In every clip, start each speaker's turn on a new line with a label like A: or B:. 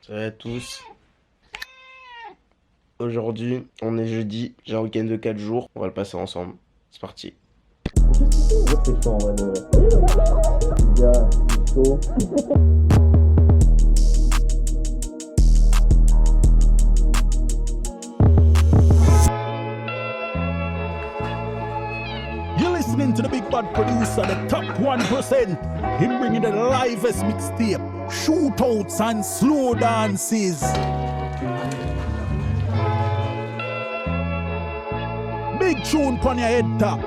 A: Salut à tous. Aujourd'hui, on est jeudi, j'ai un week-end de 4 jours, on va le passer ensemble. C'est parti.
B: C'est chaud en vrai de vrai. Les gars, c'est chaud.
C: You're listening to the big bad producer, the top 1%. Him bringing the livest mixtape, shootouts and slow dances. Big tune pon your head top.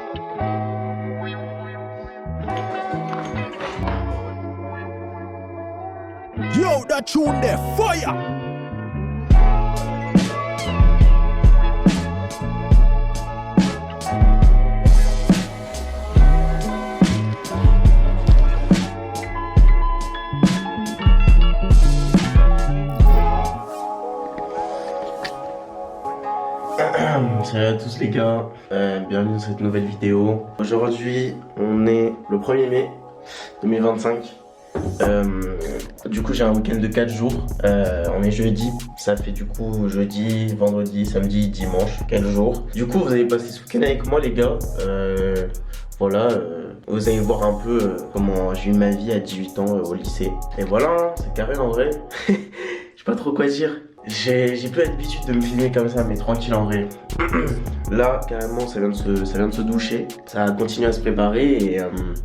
C: Yo, that tune there, fire!
A: Salut à tous les gars, bienvenue dans cette nouvelle vidéo. Aujourd'hui, on est le 1er mai 2025. Du coup j'ai un week-end de 4 jours, on est jeudi, ça fait du coup jeudi, vendredi, samedi, dimanche, 4 jours. Du coup vous allez passer ce week-end avec moi les gars, voilà, vous allez voir un peu comment j'ai eu ma vie à 18 ans au lycée. Et voilà, hein, c'est carré en vrai, je sais pas trop quoi dire. J'ai peu l'habitude de me filmer comme ça, mais tranquille en vrai. Là, carrément, ça vient de se doucher. Ça continue à se préparer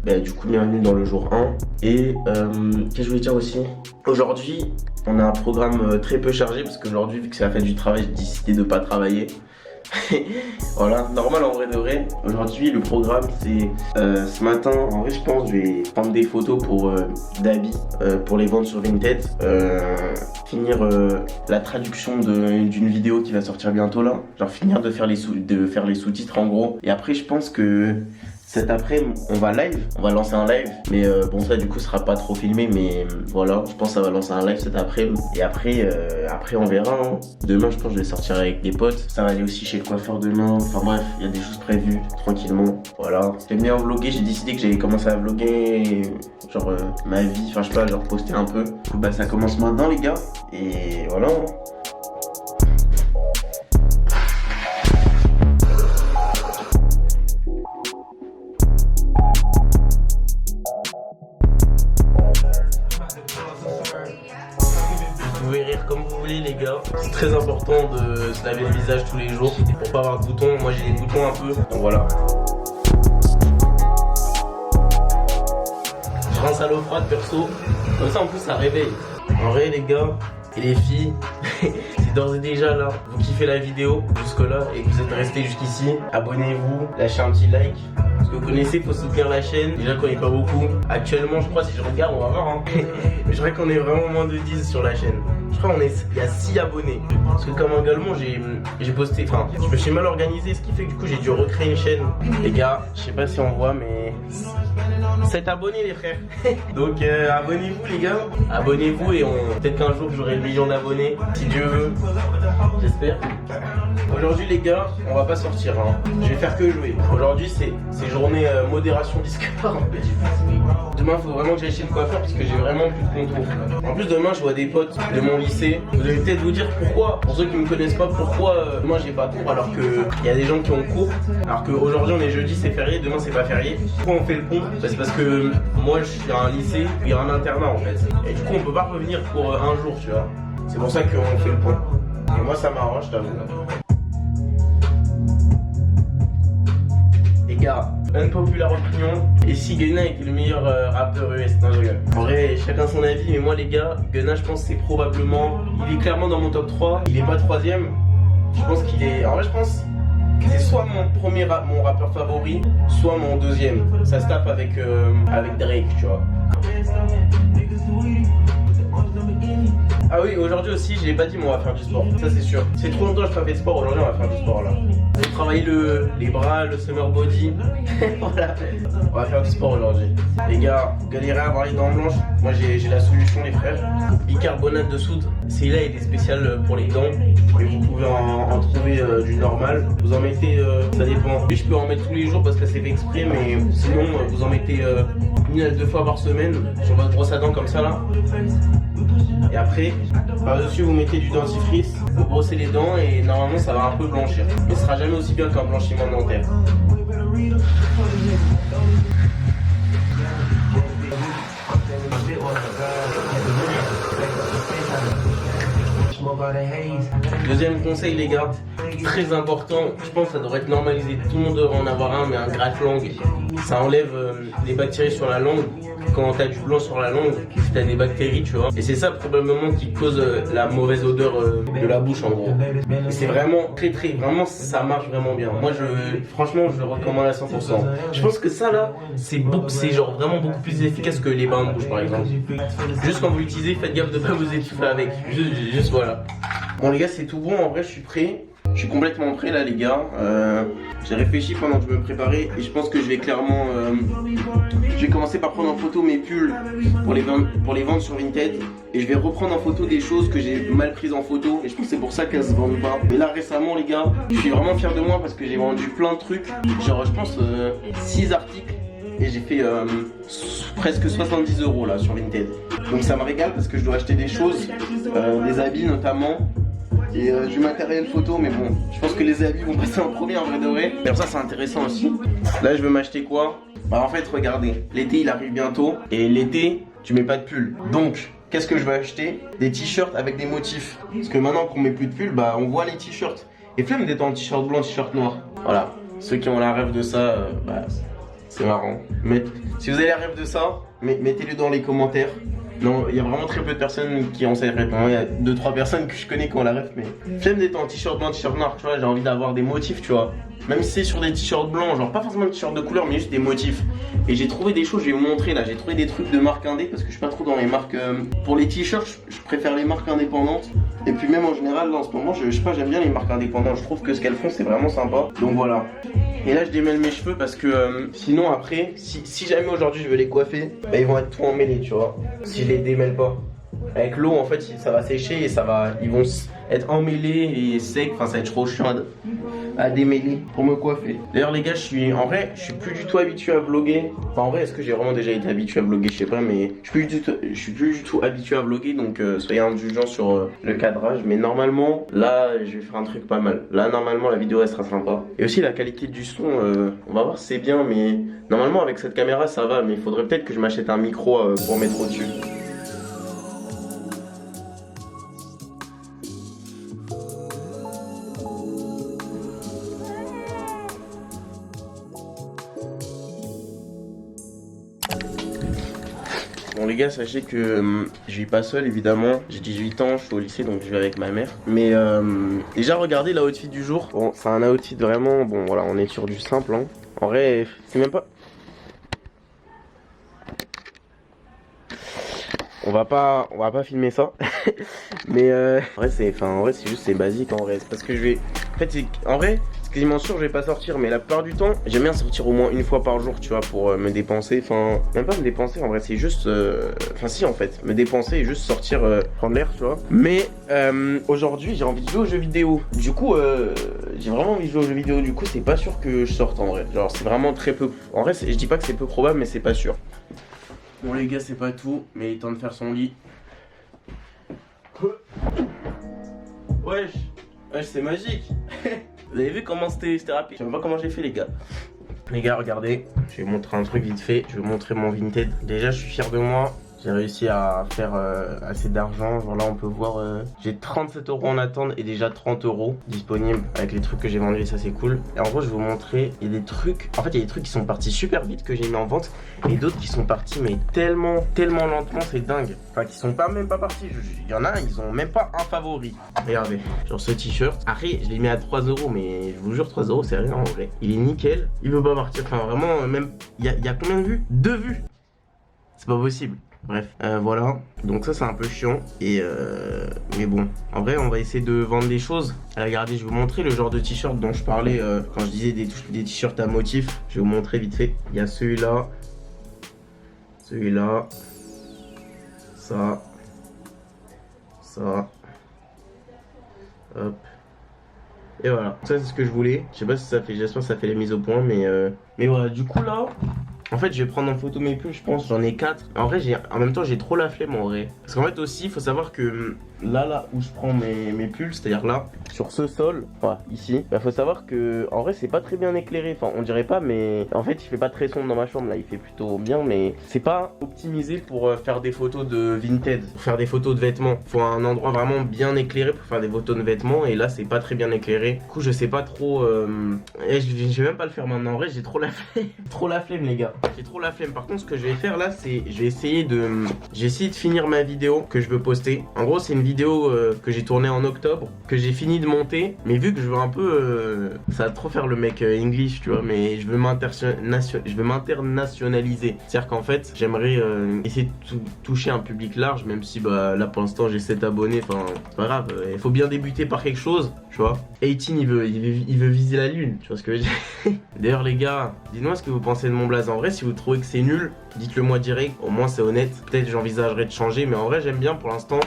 A: et du coup, bienvenue dans le jour 1. Et qu'est-ce que je voulais dire aussi? Aujourd'hui, on a un programme très peu chargé parce qu'aujourd'hui, vu que c'est la fête du travail, j'ai décidé de pas travailler. Voilà, normal en vrai de vrai. Aujourd'hui le programme c'est ce matin, en vrai je pense je vais prendre des photos pour d'habits pour les vendre sur Vinted, finir la traduction d'une vidéo qui va sortir bientôt là, genre finir de faire les sous-titres en gros. Et après je pense que cet après on va lancer un live, mais bon ça du coup sera pas trop filmé, mais voilà, je pense que ça va lancer un live cet après. Et après on verra, hein. Demain je pense que je vais sortir avec des potes, ça va aller aussi chez le coiffeur demain, enfin bref, il y a des choses prévues, tranquillement, voilà. J'aime bien vlogger, j'ai décidé que j'allais commencer à vlogger, genre ma vie, enfin je sais pas, genre poster un peu. Du coup bah ça commence maintenant les gars, et voilà. Vous pouvez rire comme vous voulez les gars, c'est très important de se laver le visage tous les jours pour pas avoir de boutons. Moi j'ai des boutons un peu, donc voilà. Je rince à l'eau froide perso, comme ça en plus ça réveille. En vrai les gars et les filles, c'est d'ores et déjà là, vous kiffez la vidéo jusque là et que vous êtes restés jusqu'ici, abonnez-vous, lâchez un petit like. Parce que vous connaissez, faut soutenir la chaîne. Déjà qu'on n'est pas beaucoup. Actuellement, je crois, si je regarde, on va voir. Hein. Je crois qu'on est vraiment moins de 10 sur la chaîne. Je crois il y a 6 abonnés. Parce que comme également, j'ai posté. Enfin, je me suis mal organisé, ce qui fait que du coup, j'ai dû recréer une chaîne. Les gars, je sais pas si on voit, mais 7 abonnés, les frères. Donc, abonnez-vous, les gars. Abonnez-vous et peut-être qu'un jour, j'aurai le million d'abonnés. Si Dieu veut. J'espère. Aujourd'hui les gars, on va pas sortir, hein. Je vais faire que jouer. Aujourd'hui c'est journée modération Discord. Demain faut vraiment que j'aille chez le coiffeur parce que j'ai vraiment plus de contours. En plus demain je vois des potes de mon lycée. Vous allez peut-être vous dire pourquoi, pour ceux qui me connaissent pas, pourquoi demain j'ai pas cours alors que il y a des gens qui ont cours. Alors qu'aujourd'hui on est jeudi, c'est férié, demain c'est pas férié. Pourquoi on fait le pont? C'est parce que moi je suis à un lycée, il y a un internat en fait. Et du coup on peut pas revenir pour un jour, tu vois. C'est pour ça qu'on fait le pont. Et moi ça m'arrange, je t'avoue. Les gars, unpopular opinion, et si Gunna était le meilleur rappeur US? Non je rigole. En vrai, chacun son avis, mais moi les gars, Gunna je pense c'est probablement, il est clairement dans mon top 3, il est pas 3ème. Je pense qu'il est, en vrai je pense que c'est soit mon rappeur favori, soit mon 2ème. Ça se tape avec Drake, tu vois. Ah oui, aujourd'hui aussi, je l'ai pas dit, mais on va faire du sport, ça c'est sûr. C'est trop longtemps que je n'ai pas fait de sport, aujourd'hui on va faire du sport là. On va travailler les bras, le summer body. Voilà, on va faire du sport aujourd'hui. Les gars, vous galérez à avoir les dents blanches, moi j'ai la solution les frères. Bicarbonate de soude, celui-là il est spécial pour les dents. Et vous pouvez en trouver du normal. Vous en mettez, ça dépend. Lui je peux en mettre tous les jours parce que c'est fait exprès, mais sinon vous en mettez 1 à 2 fois par semaine sur votre brosse à dents comme ça là. Et après, par-dessus, vous mettez du dentifrice, vous brossez les dents et normalement ça va un peu blanchir. Mais ce sera jamais aussi bien qu'un blanchiment dentaire. Deuxième conseil les gars, très important, je pense que ça devrait être normalisé, tout le monde devrait en avoir un, mais un gratte-langue. Ça enlève les bactéries sur la langue. Quand t'as du blanc sur la langue, t'as des bactéries, tu vois. Et c'est ça probablement qui cause la mauvaise odeur de la bouche en gros. Et c'est vraiment vraiment ça marche vraiment bien. Moi franchement je le recommande à 100%. Je pense que ça là, c'est genre vraiment beaucoup plus efficace que les bains de bouche par exemple. Juste quand vous l'utilisez, faites gaffe de pas vous étouffer avec. Juste voilà. Bon les gars, c'est tout bon, en vrai je suis prêt. Je suis complètement prêt là les gars. J'ai réfléchi pendant que je me préparais et je pense que je vais clairement je vais commencer par prendre en photo mes pulls pour les vendre sur Vinted. Et je vais reprendre en photo des choses que j'ai mal prises en photo. Et je pense que c'est pour ça qu'elles se vendent pas. Et là récemment les gars, je suis vraiment fier de moi parce que j'ai vendu plein de trucs. Genre je pense 6 articles. Et j'ai fait presque 70 € là sur Vinted. Donc ça me régale parce que je dois acheter des choses, des habits notamment. Et du matériel photo, mais bon, je pense que les habits vont passer en premier en vrai de vrai. Et pour ça c'est intéressant aussi. Là je veux m'acheter quoi? Bah en fait regardez, l'été il arrive bientôt. Et l'été tu mets pas de pull. Donc qu'est-ce que je vais acheter? Des t-shirts avec des motifs. Parce que maintenant qu'on met plus de pull, bah on voit les t-shirts. Et flemme d'être en t-shirt blanc, t-shirt noir. Voilà, ceux qui ont la rêve de ça, bah c'est marrant. Mais si vous avez la rêve de ça, mettez-le dans les commentaires. Non, il y a vraiment très peu de personnes qui ont cette rêve. Il y a 2-3 personnes que je connais qui ont la rêve, mais flemme d'être en t-shirt blanc, t-shirt noir, tu vois, j'ai envie d'avoir des motifs, tu vois. Même si c'est sur des t-shirts blancs, genre pas forcément des t-shirts de couleur, mais juste des motifs. Et j'ai trouvé des choses, je vais vous montrer là, j'ai trouvé des trucs de marque indé, parce que je suis pas trop dans les marques... Pour les t-shirts, je préfère les marques indépendantes. Et puis même en général, là, en ce moment, je sais pas, j'aime bien les marques indépendantes. Je trouve que ce qu'elles font, c'est vraiment sympa. Donc voilà. Et là je démêle mes cheveux parce que sinon après, si jamais aujourd'hui je veux les coiffer, bah, ils vont être tout emmêlés, tu vois. Si je les démêle pas. Avec l'eau en fait ça va sécher et ils vont être emmêlés et secs, enfin ça va être trop chiant à démêler pour me coiffer. D'ailleurs les gars, je suis plus du tout habitué à vlogger. Enfin en vrai, est-ce que j'ai vraiment déjà été habitué à vlogger? Je sais pas, mais je suis plus du tout habitué à vlogger, donc soyez indulgents sur le cadrage. Mais normalement, là je vais faire un truc pas mal. Là normalement la vidéo elle sera sympa. Et aussi la qualité du son, on va voir si c'est bien, mais normalement avec cette caméra ça va, mais il faudrait peut-être que je m'achète un micro pour mettre au-dessus. Bon les gars, sachez que je vis pas seul évidemment, j'ai 18 ans, je suis au lycée donc je vis avec ma mère. Mais déjà regardez l'outfit du jour. Bon c'est un outfit vraiment, bon voilà on est sur du simple hein. En vrai c'est même pas... On va pas filmer ça. Mais en vrai c'est juste c'est basique en vrai. C'est parce que je vais... En fait en vrai c'est quasiment sûr je vais pas sortir, mais la plupart du temps j'aime bien sortir au moins une fois par jour, tu vois, pour me dépenser. Enfin même pas me dépenser en vrai, c'est juste enfin si en fait me dépenser et juste sortir prendre l'air, tu vois. Mais aujourd'hui j'ai envie de jouer aux jeux vidéo. Du coup j'ai vraiment envie de jouer aux jeux vidéo. Du coup c'est pas sûr que je sorte en vrai. Genre c'est vraiment très peu. En vrai je dis pas que c'est peu probable, mais c'est pas sûr. Bon les gars, c'est pas tout, mais il est temps de faire son lit. Wesh, c'est magique. Vous avez vu comment c'était rapide? Je sais même pas comment j'ai fait les gars. Les gars, regardez, je vais vous montrer un truc vite fait. Je vais vous montrer mon Vinted. Déjà, je suis fier de moi. J'ai réussi à faire assez d'argent. Genre là, on peut voir, j'ai 37 € en attente et déjà 30 € disponibles avec les trucs que j'ai vendus et ça, c'est cool. Et en gros, je vais vous montrer, il y a des trucs. En fait, il y a des trucs qui sont partis super vite que j'ai mis en vente et d'autres qui sont partis, mais tellement lentement, c'est dingue. Enfin, qui sont même pas partis. Il y en a, ils ont même pas un favori. Regardez, genre ce t-shirt. Après, je l'ai mis à 3 €, mais je vous jure, 3 € c'est rien en vrai. Il est nickel. Il veut pas partir. Enfin, vraiment, même. Il y a combien de vues? 2 vues. C'est pas possible. Bref, voilà, donc ça c'est un peu chiant et mais bon, en vrai on va essayer de vendre des choses. Regardez, je vais vous montrer le genre de t-shirt dont je parlais quand je disais des t-shirts à motifs. Je vais vous montrer vite fait. Il y a celui-là, ça, hop, et voilà. Ça c'est ce que je voulais. Je sais pas si ça fait, j'espère que ça fait la mise au point, mais voilà. Du coup là, En fait, je vais prendre en photo mes pulls, je pense. J'en ai 4. En vrai, en même temps, j'ai trop la flemme en vrai. Parce qu'en fait, aussi, il faut savoir que là où je prends mes pulls, c'est-à-dire là, sur ce sol, voilà, ici, bah, faut savoir que en vrai, c'est pas très bien éclairé. Enfin, on dirait pas, mais en fait, il fait pas très sombre dans ma chambre. Là, il fait plutôt bien, mais c'est pas optimisé pour faire des photos de vintage, pour faire des photos de vêtements. Faut un endroit vraiment bien éclairé pour faire des photos de vêtements. Et là, c'est pas très bien éclairé. Du coup, je sais pas trop. Je vais même pas le faire maintenant. En vrai, j'ai trop la flemme. Trop la flemme, les gars. J'ai trop la flemme. Par contre, ce que je vais faire là, c'est je vais essayer de finir ma vidéo que je veux poster. En gros, c'est une vidéo que j'ai tournée en octobre, que j'ai fini de monter. Mais vu que je veux un peu, ça va trop faire le mec English, tu vois. Mais je veux m'internationaliser. C'est-à-dire qu'en fait, j'aimerais essayer de toucher un public large, même si bah là pour l'instant j'ai 7 abonnés. Enfin, c'est pas grave. Il faut bien débuter par quelque chose, tu vois. 18, il veut viser la lune, tu vois ce que je veux dire. D'ailleurs, les gars, dites-moi ce que vous pensez de mon blaze. En vrai, si vous trouvez que c'est nul, dites-le moi direct. Au moins, c'est honnête. Peut-être j'envisagerai de changer, mais en vrai, j'aime bien pour l'instant.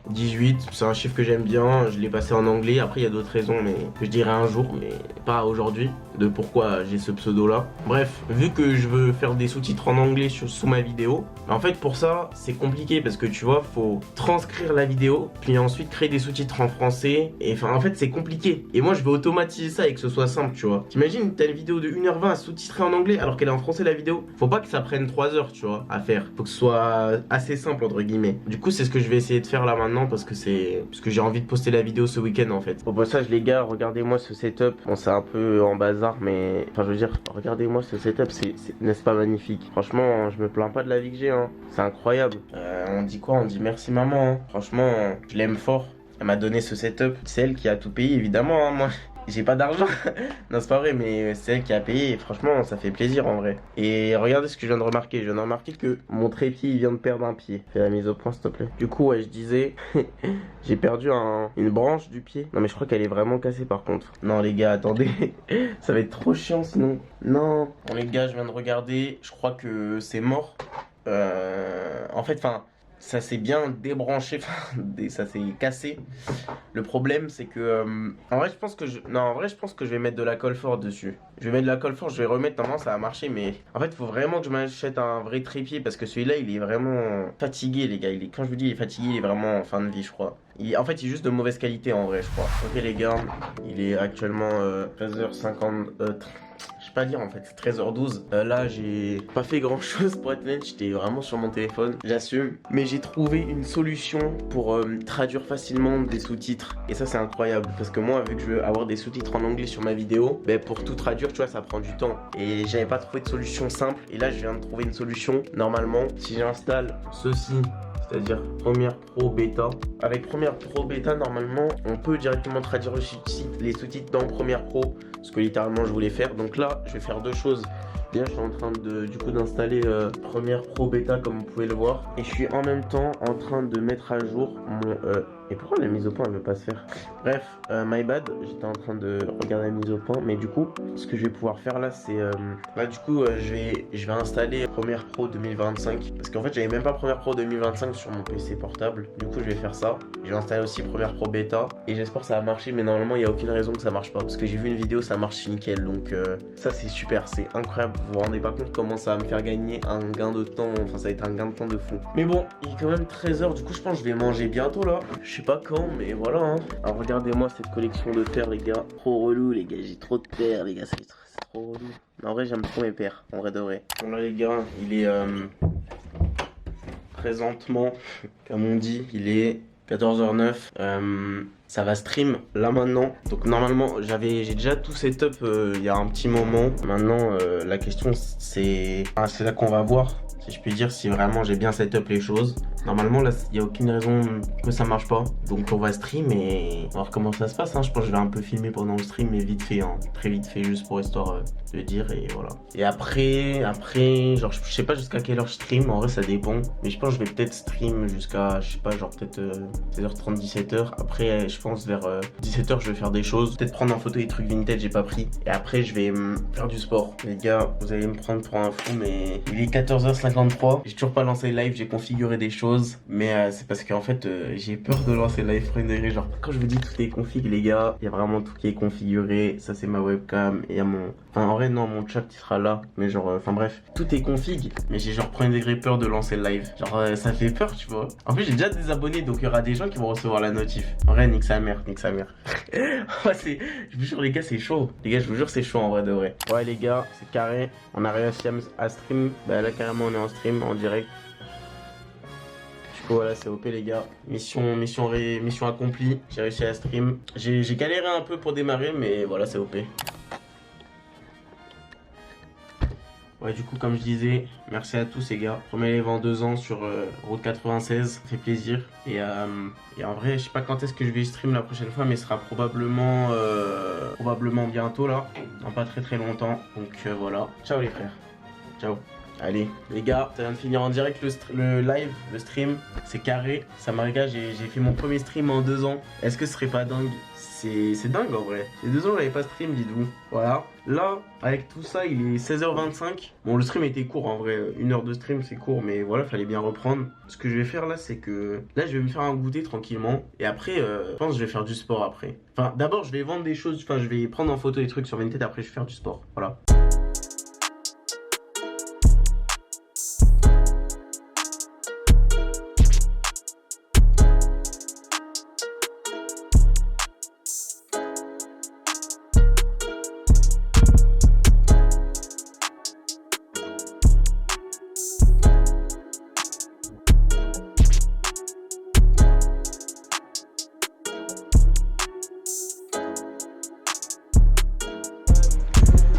A: 18, c'est un chiffre que j'aime bien, je l'ai passé en anglais. Après, il y a d'autres raisons, mais que je dirai un jour, mais pas aujourd'hui, de pourquoi j'ai ce pseudo là. Bref, vu que je veux faire des sous-titres en anglais sous ma vidéo, en fait, pour ça, c'est compliqué parce que tu vois, faut transcrire la vidéo, puis ensuite créer des sous-titres en français. Et enfin, en fait, c'est compliqué. Et moi, je veux automatiser ça et que ce soit simple, tu vois. T'imagines, t'as une vidéo de 1h20 à sous-titrer en anglais alors qu'elle est en français la vidéo. Faut pas que ça prenne 3 heures, tu vois, à faire. Faut que ce soit assez simple, entre guillemets. Du coup, c'est ce que je vais essayer de faire là maintenant. Parce que j'ai envie de poster la vidéo ce week-end en fait. Au passage les gars, regardez-moi ce setup. Bon, c'est un peu en bazar, mais enfin je veux dire, regardez-moi ce setup, n'est-ce pas magnifique? Franchement, je me plains pas de la vie que j'ai, hein. C'est incroyable. On dit quoi? On dit merci maman, hein. Franchement, je l'aime fort. Elle m'a donné ce setup. C'est elle qui a tout payé évidemment, hein. Moi j'ai pas d'argent. Non, c'est pas vrai, mais c'est elle qui a payé et franchement ça fait plaisir en vrai. Et regardez ce que je viens de remarquer. Je viens de remarquer que mon trépied il vient de perdre un pied. Fais la mise au point s'il te plaît. Du coup ouais, je disais j'ai perdu une branche du pied. Non mais je crois qu'elle est vraiment cassée par contre. Non les gars, attendez. Ça va être trop chiant sinon. Non. Bon les gars, je viens de regarder. Je crois que c'est mort. En fait, ça s'est bien débranché, ça s'est cassé. Le problème c'est que en vrai je pense que je vais mettre de la colle forte dessus. Je vais mettre de la colle forte, je vais remettre, normalement ça a marché, mais en fait il faut vraiment que je m'achète un vrai trépied parce que celui-là il est vraiment fatigué les gars. Quand je vous dis il est fatigué, il est vraiment en fin de vie je crois. En fait il est juste de mauvaise qualité en vrai je crois. Ok les gars, il est actuellement 13h50. Je sais pas dire en fait, 13h12. Là j'ai pas fait grand chose pour être honnête, j'étais vraiment sur mon téléphone, j'assume. Mais j'ai trouvé une solution pour traduire facilement des sous-titres. Et ça c'est incroyable parce que moi vu que je veux avoir des sous-titres en anglais sur ma vidéo, ben pour tout traduire tu vois ça prend du temps. Et j'avais pas trouvé de solution simple. Et là je viens de trouver une solution. Normalement si j'installe ceci, c'est-à-dire Premiere Pro Beta. Avec Premiere Pro Beta, normalement, on peut directement traduire les sous-titres dans Premiere Pro, ce que littéralement je voulais faire. Donc là, je vais faire deux choses. Déjà, je suis en train d'installer Premiere Pro Beta comme vous pouvez le voir. Et je suis en même temps en train de mettre à jour mon... Et pourquoi la mise au point elle veut pas se faire? Bref, my bad, j'étais en train de regarder la mise au point. Mais du coup, ce que je vais pouvoir faire là, c'est... Là du coup, je vais installer Premiere Pro 2025. Parce qu'en fait, j'avais même pas Premiere Pro 2025 sur mon PC portable. Du coup, je vais faire ça. Je vais installer aussi Premiere Pro Beta. Et j'espère que ça va marcher. Mais normalement, il n'y a aucune raison que ça marche pas. Parce que j'ai vu une vidéo, ça marche nickel. Donc ça, c'est super, c'est incroyable. Vous vous rendez pas compte comment ça va me faire gagner un gain de temps. Enfin, ça va être un gain de temps de fou. Mais bon, il est quand même 13h. Du coup, je pense que je vais manger bientôt là. Je sais pas quand, mais voilà hein. Alors regardez-moi cette collection de paires les gars. Trop relou les gars, j'ai trop de paires les gars, c'est trop relou. Mais en vrai j'aime trop mes paires, en vrai de vrai. Bon là les gars, il est présentement, comme on dit, il est 14h09. Ça va stream là maintenant. Donc normalement j'ai déjà tout setup il y a un petit moment. Maintenant la question c'est là qu'on va voir, si je puis dire, si vraiment j'ai bien setup les choses. Normalement là il n'y a aucune raison que ça marche pas. Donc on va stream et on va voir comment ça se passe hein. Je pense que je vais un peu filmer pendant le stream, mais vite fait hein. Très vite fait, juste pour histoire de dire, et voilà. Et après genre je sais pas jusqu'à quelle heure je stream. En vrai ça dépend. Mais je pense que je vais peut-être stream jusqu'à, je sais pas, genre peut-être 16h30, 17h. Après je pense vers 17h je vais faire des choses. Peut-être prendre en photo des trucs vintage, j'ai pas pris. Et après je vais faire du sport. Les gars, vous allez me prendre pour un fou, mais il est 14h50. 53. J'ai toujours pas lancé le live, j'ai configuré des choses. Mais c'est parce qu'en fait, j'ai peur de lancer le live premier degré. Genre, quand je vous dis tout est config, les gars, il y a vraiment tout qui est configuré. Ça, c'est ma webcam. Et il y a mon. Enfin, en vrai, non, mon chat il sera là. Mais genre, enfin bref, tout est config. Mais j'ai genre premier degré peur de lancer le live. Genre, ça fait peur, tu vois. En plus, j'ai déjà des abonnés, donc il y aura des gens qui vont recevoir la notif. En vrai, nique sa mère, nique sa mère. Je vous jure, les gars, c'est chaud. Les gars, je vous jure, c'est chaud en vrai de vrai. Ouais, les gars, c'est carré. On a réussi à stream. Bah là, carrément, on est en stream, en direct. Du coup, voilà, c'est OP, les gars. Mission accomplie. J'ai réussi à stream. J'ai galéré un peu pour démarrer, mais voilà, c'est OP. Ouais, du coup, comme je disais, merci à tous les gars. Premier live en 2 ans sur Route 96, ça fait plaisir. Et en vrai, je sais pas quand est-ce que je vais stream la prochaine fois, mais ce sera probablement bientôt là, dans pas très longtemps. Donc voilà. Ciao les frères. Ciao. Allez, les gars, ça vient de finir en direct le live, le stream. C'est carré. Ça m'a gars, j'ai fait mon premier stream en 2 ans. Est-ce que ce serait pas dingue? C'est dingue en vrai. Il y a 2 ans, j'avais pas stream, dites-vous. Voilà. Là, avec tout ça, il est 16h25. Bon, le stream était court en vrai. 1 heure de stream, c'est court, mais voilà, fallait bien reprendre. Ce que je vais faire là, c'est que là, je vais me faire un goûter tranquillement. Et après, je pense que je vais faire du sport après. Enfin, d'abord, je vais vendre des choses. Enfin, je vais prendre en photo des trucs sur Vinted. Après, je vais faire du sport. Voilà.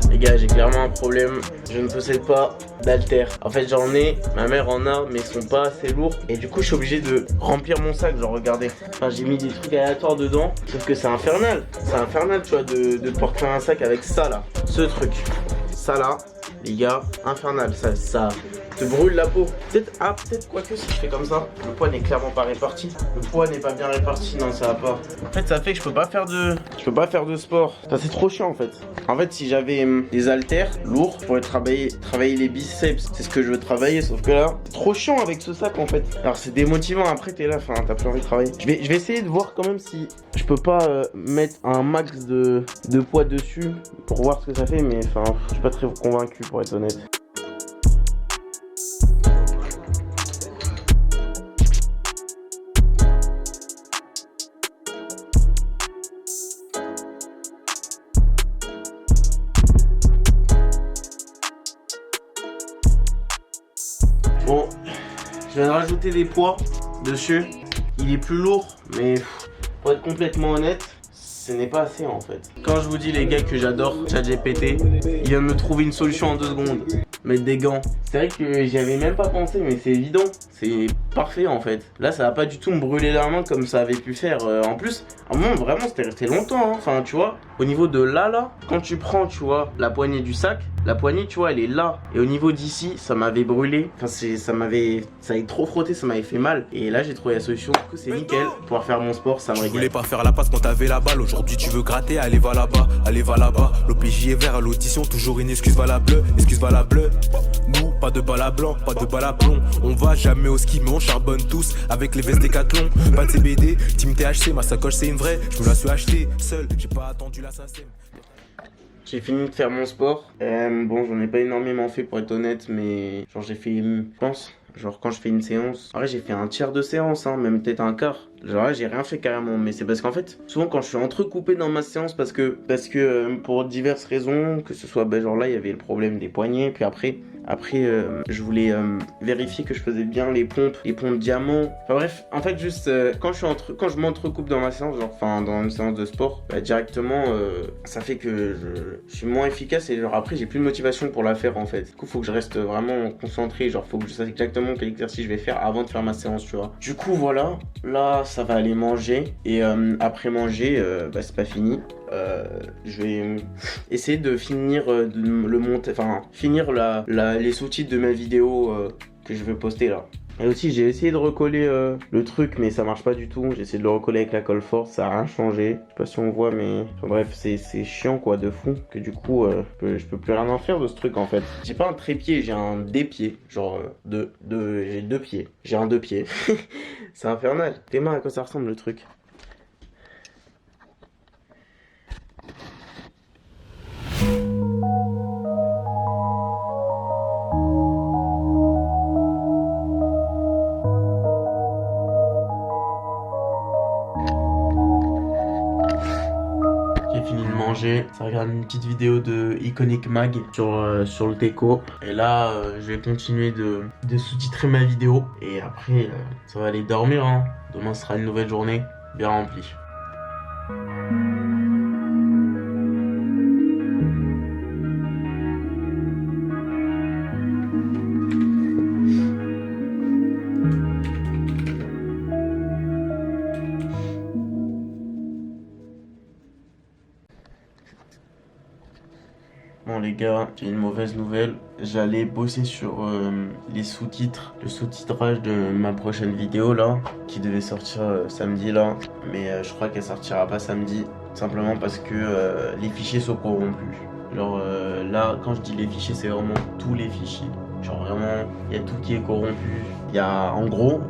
A: Les gars, j'ai clairement un problème, je ne possède pas d'haltères. En fait, j'en ai, ma mère en a, mais ils sont pas assez lourds. Et du coup, je suis obligé de remplir mon sac, genre regardez. Enfin, j'ai mis des trucs aléatoires dedans, sauf que c'est infernal. C'est infernal, tu vois, de porter un sac avec ça là. Ce truc, ça là, les gars, infernal, ça te brûle la peau. Peut-être quoique si je fais comme ça, le poids n'est clairement pas réparti. Le poids n'est pas bien réparti, non ça va pas. En fait ça fait que je peux pas faire de sport. Enfin, c'est trop chiant en fait. En fait si j'avais des haltères lourds, je pourrais travailler les biceps. C'est ce que je veux travailler, sauf que là, c'est trop chiant avec ce sac en fait. Alors c'est démotivant, après t'es là, enfin t'as plus envie de travailler. Je vais essayer de voir quand même si je peux pas mettre un max de poids dessus pour voir ce que ça fait, mais enfin je suis pas très convaincu pour être honnête. Bon, je viens de rajouter des poids dessus. Il est plus lourd, mais pour être complètement honnête, ce n'est pas assez en fait. Quand je vous dis les gars que j'adore ChatGPT, il vient de me trouver une solution en 2 secondes. Mettre des gants. C'est vrai que j'y avais même pas pensé, mais c'est évident. C'est parfait en fait. Là, ça va pas du tout me brûler la main comme ça avait pu faire. En plus, à un moment, vraiment, c'était resté longtemps. Hein. Enfin, tu vois, au niveau de là, quand tu prends, tu vois, la poignée du sac, la poignée, tu vois, elle est là. Et au niveau d'ici, ça m'avait brûlé. Enfin, ça avait trop frotté, ça m'avait fait mal. Et là, j'ai trouvé la solution. Du coup, c'est nickel. Pouvoir faire mon sport, ça me régale.
D: Tu voulais pas faire la passe quand t'avais la balle. Aujourd'hui, tu veux gratter. Allez, va là-bas. Allez, va là-bas. L'OPJ est vert à l'audition. Toujours une excuse valable. Excuse valable. Nous, pas de balle à blanc, pas de balle à plomb. On va jamais au ski, mais on charbonne tous avec les vestes Décathlon. Pas de CBD, team THC, ma sacoche c'est une vraie. Je me la suis achetée seule, j'ai pas attendu la SACEM.
A: J'ai fini de faire mon sport. Bon, j'en ai pas énormément fait pour être honnête, mais genre j'ai fait, je pense, genre quand je fais une séance, en vrai j'ai fait un tiers de séance, hein, même peut-être un quart. Genre là j'ai rien fait carrément, mais c'est parce qu'en fait souvent quand je suis entrecoupé dans ma séance parce que pour diverses raisons, que ce soit genre là il y avait le problème des poignets, puis après je voulais vérifier que je faisais bien les pompes diamant. Enfin bref, en fait juste quand je m'entrecoupe dans ma séance, genre enfin dans une séance de sport, bah, directement ça fait que je suis moins efficace et genre après j'ai plus de motivation pour la faire en fait. Du coup faut que je reste vraiment concentré, genre faut que je sache exactement quel exercice je vais faire avant de faire ma séance, tu vois. Du coup voilà, là ça va aller manger et après manger bah c'est pas fini. Je vais essayer de finir le monter, enfin finir les sous-titres de ma vidéo que je veux poster là. Et aussi j'ai essayé de recoller le truc mais ça marche pas du tout. J'ai essayé de le recoller avec la colle forte, ça a rien changé. Je sais pas si on voit mais enfin, bref c'est chiant quoi de fou. Que du coup je peux plus rien en faire de ce truc en fait. J'ai pas un trépied, j'ai un dépied. Genre j'ai deux pieds. J'ai un deux pieds. C'est infernal. Tes mains à quoi ça ressemble le truc? J'ai fini de manger, ça regarde une petite vidéo de Iconic Mag sur le Teco. Et là, je vais continuer de sous-titrer ma vidéo. Et après, ça va aller dormir. Hein. Demain sera une nouvelle journée bien remplie. Bon les gars, j'ai une mauvaise nouvelle. J'allais bosser sur les sous-titres, le sous-titrage de ma prochaine vidéo là, qui devait sortir samedi là. Mais je crois qu'elle sortira pas samedi, simplement parce que les fichiers sont corrompus. Genre là, quand je dis les fichiers, c'est vraiment tous les fichiers. Genre vraiment, il y a tout qui est corrompu. Il y a, en gros,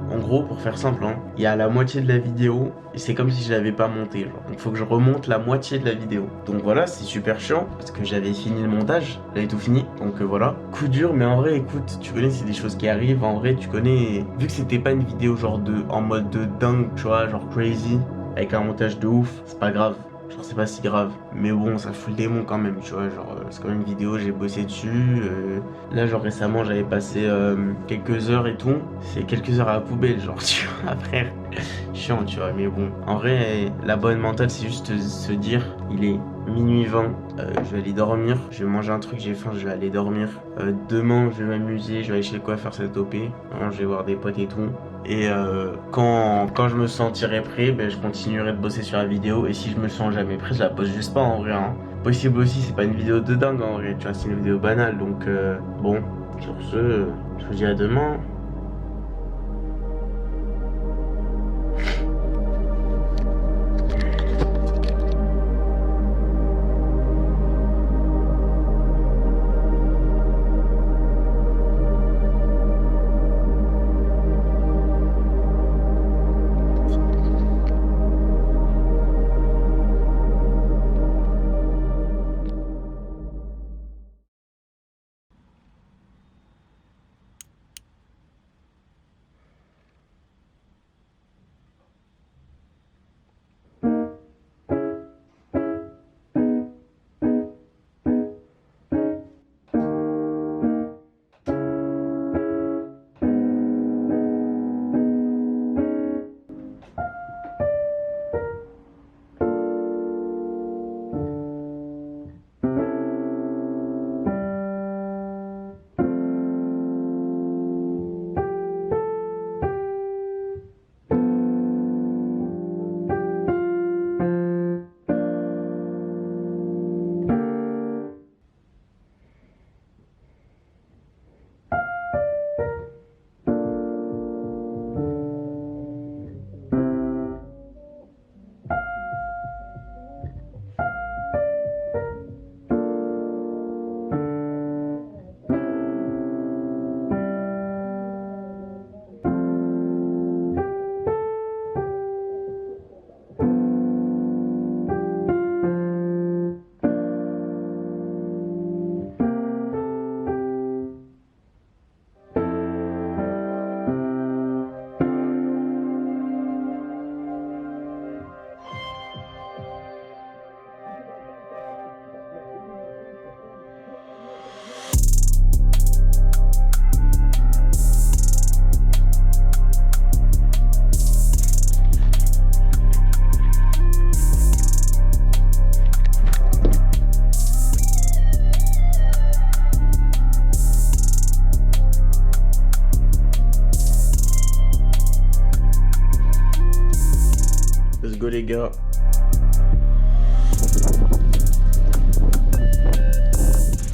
A: pour faire simple, hein, il y a la moitié de la vidéo et c'est comme si je l'avais pas monté. Genre. Donc il faut que je remonte la moitié de la vidéo. Donc voilà, c'est super chiant parce que j'avais fini le montage, j'avais tout fini. Donc voilà, coup dur, mais en vrai, écoute, tu connais, c'est des choses qui arrivent. En vrai, tu connais, vu que c'était pas une vidéo genre en mode de dingue, tu vois, genre crazy, avec un montage de ouf, c'est pas grave. Genre c'est pas si grave, mais bon ça fout le démon quand même, tu vois, genre c'est quand même une vidéo, j'ai bossé dessus, là genre récemment j'avais passé quelques heures et tout, c'est quelques heures à la poubelle, genre tu vois, frère, chiant tu vois, mais bon, en vrai la bonne mentale c'est juste se dire, il est minuit 20, je vais aller dormir, je vais manger un truc, j'ai faim, je vais aller dormir, demain je vais m'amuser, je vais aller chez le coiffeur cet OP, je vais voir des potes et tout. Et quand je me sentirai prêt, ben, je continuerai de bosser sur la vidéo. Et si je me sens jamais prêt, je la poste juste pas en vrai. Hein. Possible aussi, c'est pas une vidéo de dingue en vrai, tu vois, c'est une vidéo banale. Donc bon, sur ce, je vous dis à demain.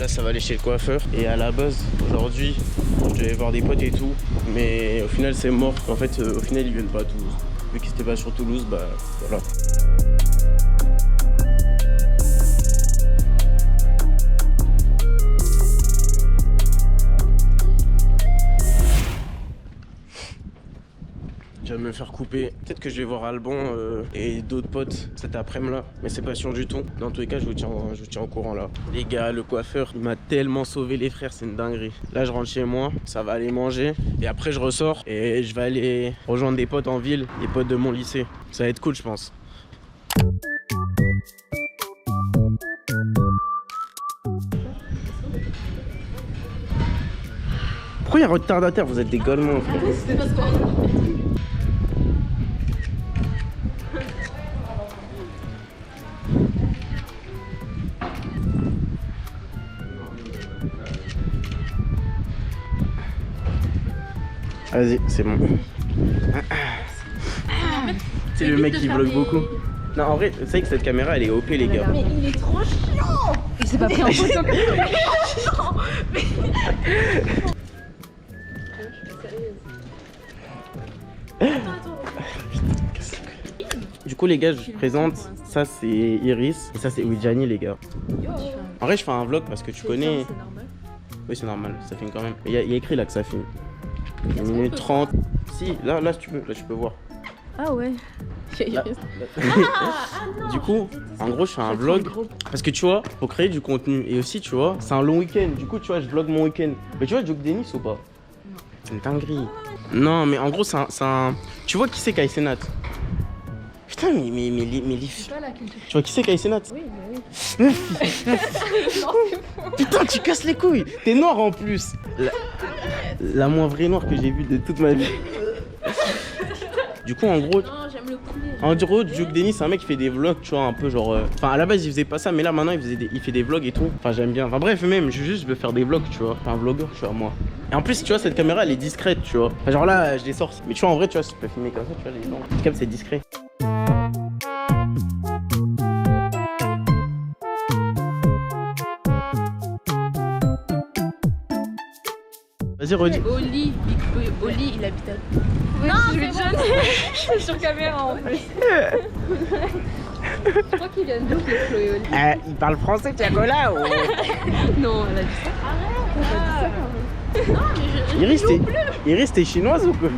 A: Là ça va aller chez le coiffeur. Et à la base, aujourd'hui, je devais voir des potes et tout. Mais au final c'est mort. En fait, au final ils viennent pas à Toulouse. Vu qu'ils étaient pas sur Toulouse, bah voilà. Je vais me faire couper. Peut-être que je vais voir Alban et d'autres potes cet après-midi là. Mais c'est pas sûr du tout. Dans tous les cas, je vous tiens au courant là. Les gars, le coiffeur, il m'a tellement sauvé les frères, c'est une dinguerie. Là, je rentre chez moi, ça va aller manger. Et après, je ressors et je vais aller rejoindre des potes en ville, des potes de mon lycée. Ça va être cool, je pense. Pourquoi il y a retardataire? Vous êtes des golements, frère. Vas-y, c'est bon. C'est le mec qui vlog beaucoup. Non, en vrai, vous savez que cette caméra elle est OP, les gars.
E: Mais il est trop chiant. Il s'est pas pris en photo comme
A: Du coup les gars, je vous présente, ça c'est Iris et ça c'est Wijani les gars. En vrai je fais un vlog parce que tu connais...
E: C'est normal.
A: Oui c'est normal, ça filme quand même. Il y a écrit là que ça filme. 1 minute 30. Si, là tu peux voir.
E: Ah ouais.
A: Là. Du coup, en gros je fais un vlog parce que tu vois, faut créer du contenu et aussi tu vois, c'est un long week-end. Du coup tu vois, je vlog mon week-end. Mais tu vois Joke Denis ou pas? Non. C'est une dinguerie. Non mais en gros c'est un... Tu vois qui c'est Kai Cenat? Putain mais tu vois qui c'est Kai Cenat?
E: Oui, mais oui.
A: Putain tu casses les couilles. T'es noir en plus. La moins vraie noire que j'ai vue de toute ma vie. Du coup en gros...
E: Non, j'aime le poulet.
A: En gros, Joke Denis, c'est un mec qui fait des vlogs, tu vois, un peu genre... Enfin, à la base, il faisait pas ça, mais là, maintenant, il fait des vlogs et tout. Enfin, j'aime bien. Enfin, bref, même, je veux faire des vlogs, tu vois. Enfin, un vlogueur, tu vois, moi. Et en plus, tu vois, cette caméra, elle est discrète, tu vois. Enfin, genre là, je les sors. Mais tu vois, en vrai, tu vois, si tu peux filmer comme ça, tu vois, les gens... Comme c'est discret. Vas-y, redis.
E: Oli, il habite à... Non, je vais te je suis sur caméra en plus. Je crois qu'il vient de dire que Chloé Oli.
A: Il parle français, Tiagola ou...
E: Non, elle a dit ça.
A: Iris, t'es chinoise ou pas?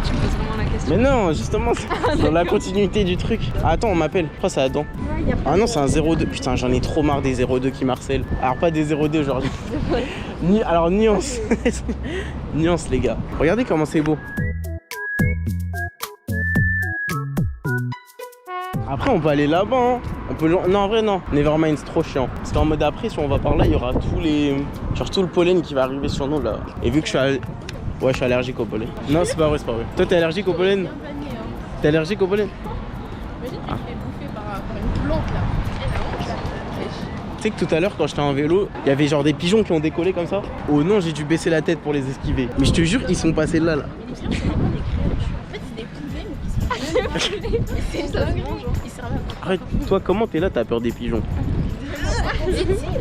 E: Tu me poses vraiment la question.
A: Mais non, justement, c'est dans la continuité du truc. Ah, attends, on m'appelle. Je crois que c'est Adam. Ah non, c'est un 02. Putain, j'en ai trop marre des 02 qui marcellent. Alors, pas des 02 aujourd'hui. Alors, nuance. Nuance, les gars. Regardez comment c'est beau. Après, on peut aller là-bas. Hein. On peut... Non, en vrai, non. Nevermind, c'est trop chiant. Parce qu'en mode après, si on va par là, il y aura tous les... Genre tout le pollen qui va arriver sur nous, là. Et vu que je suis Ouais, je suis allergique au pollen. Non, c'est pas vrai, c'est pas vrai. Toi, t'es allergique au pollen? T'es allergique au pollen?
E: Imagine que tu te fais bouffer par une plante là.
A: Tu sais que tout à l'heure, quand j'étais en vélo, il y avait genre des pigeons qui ont décollé comme ça. Oh non, j'ai dû baisser la tête pour les esquiver. Mais je te jure, ils sont passés là.
E: Mais les pigeons, c'est vraiment des créatures. En fait, c'est des poulets, mais qui sont c'est dingue. Ils servent à...
A: Arrête, toi, comment t'es là? T'as peur des pigeons?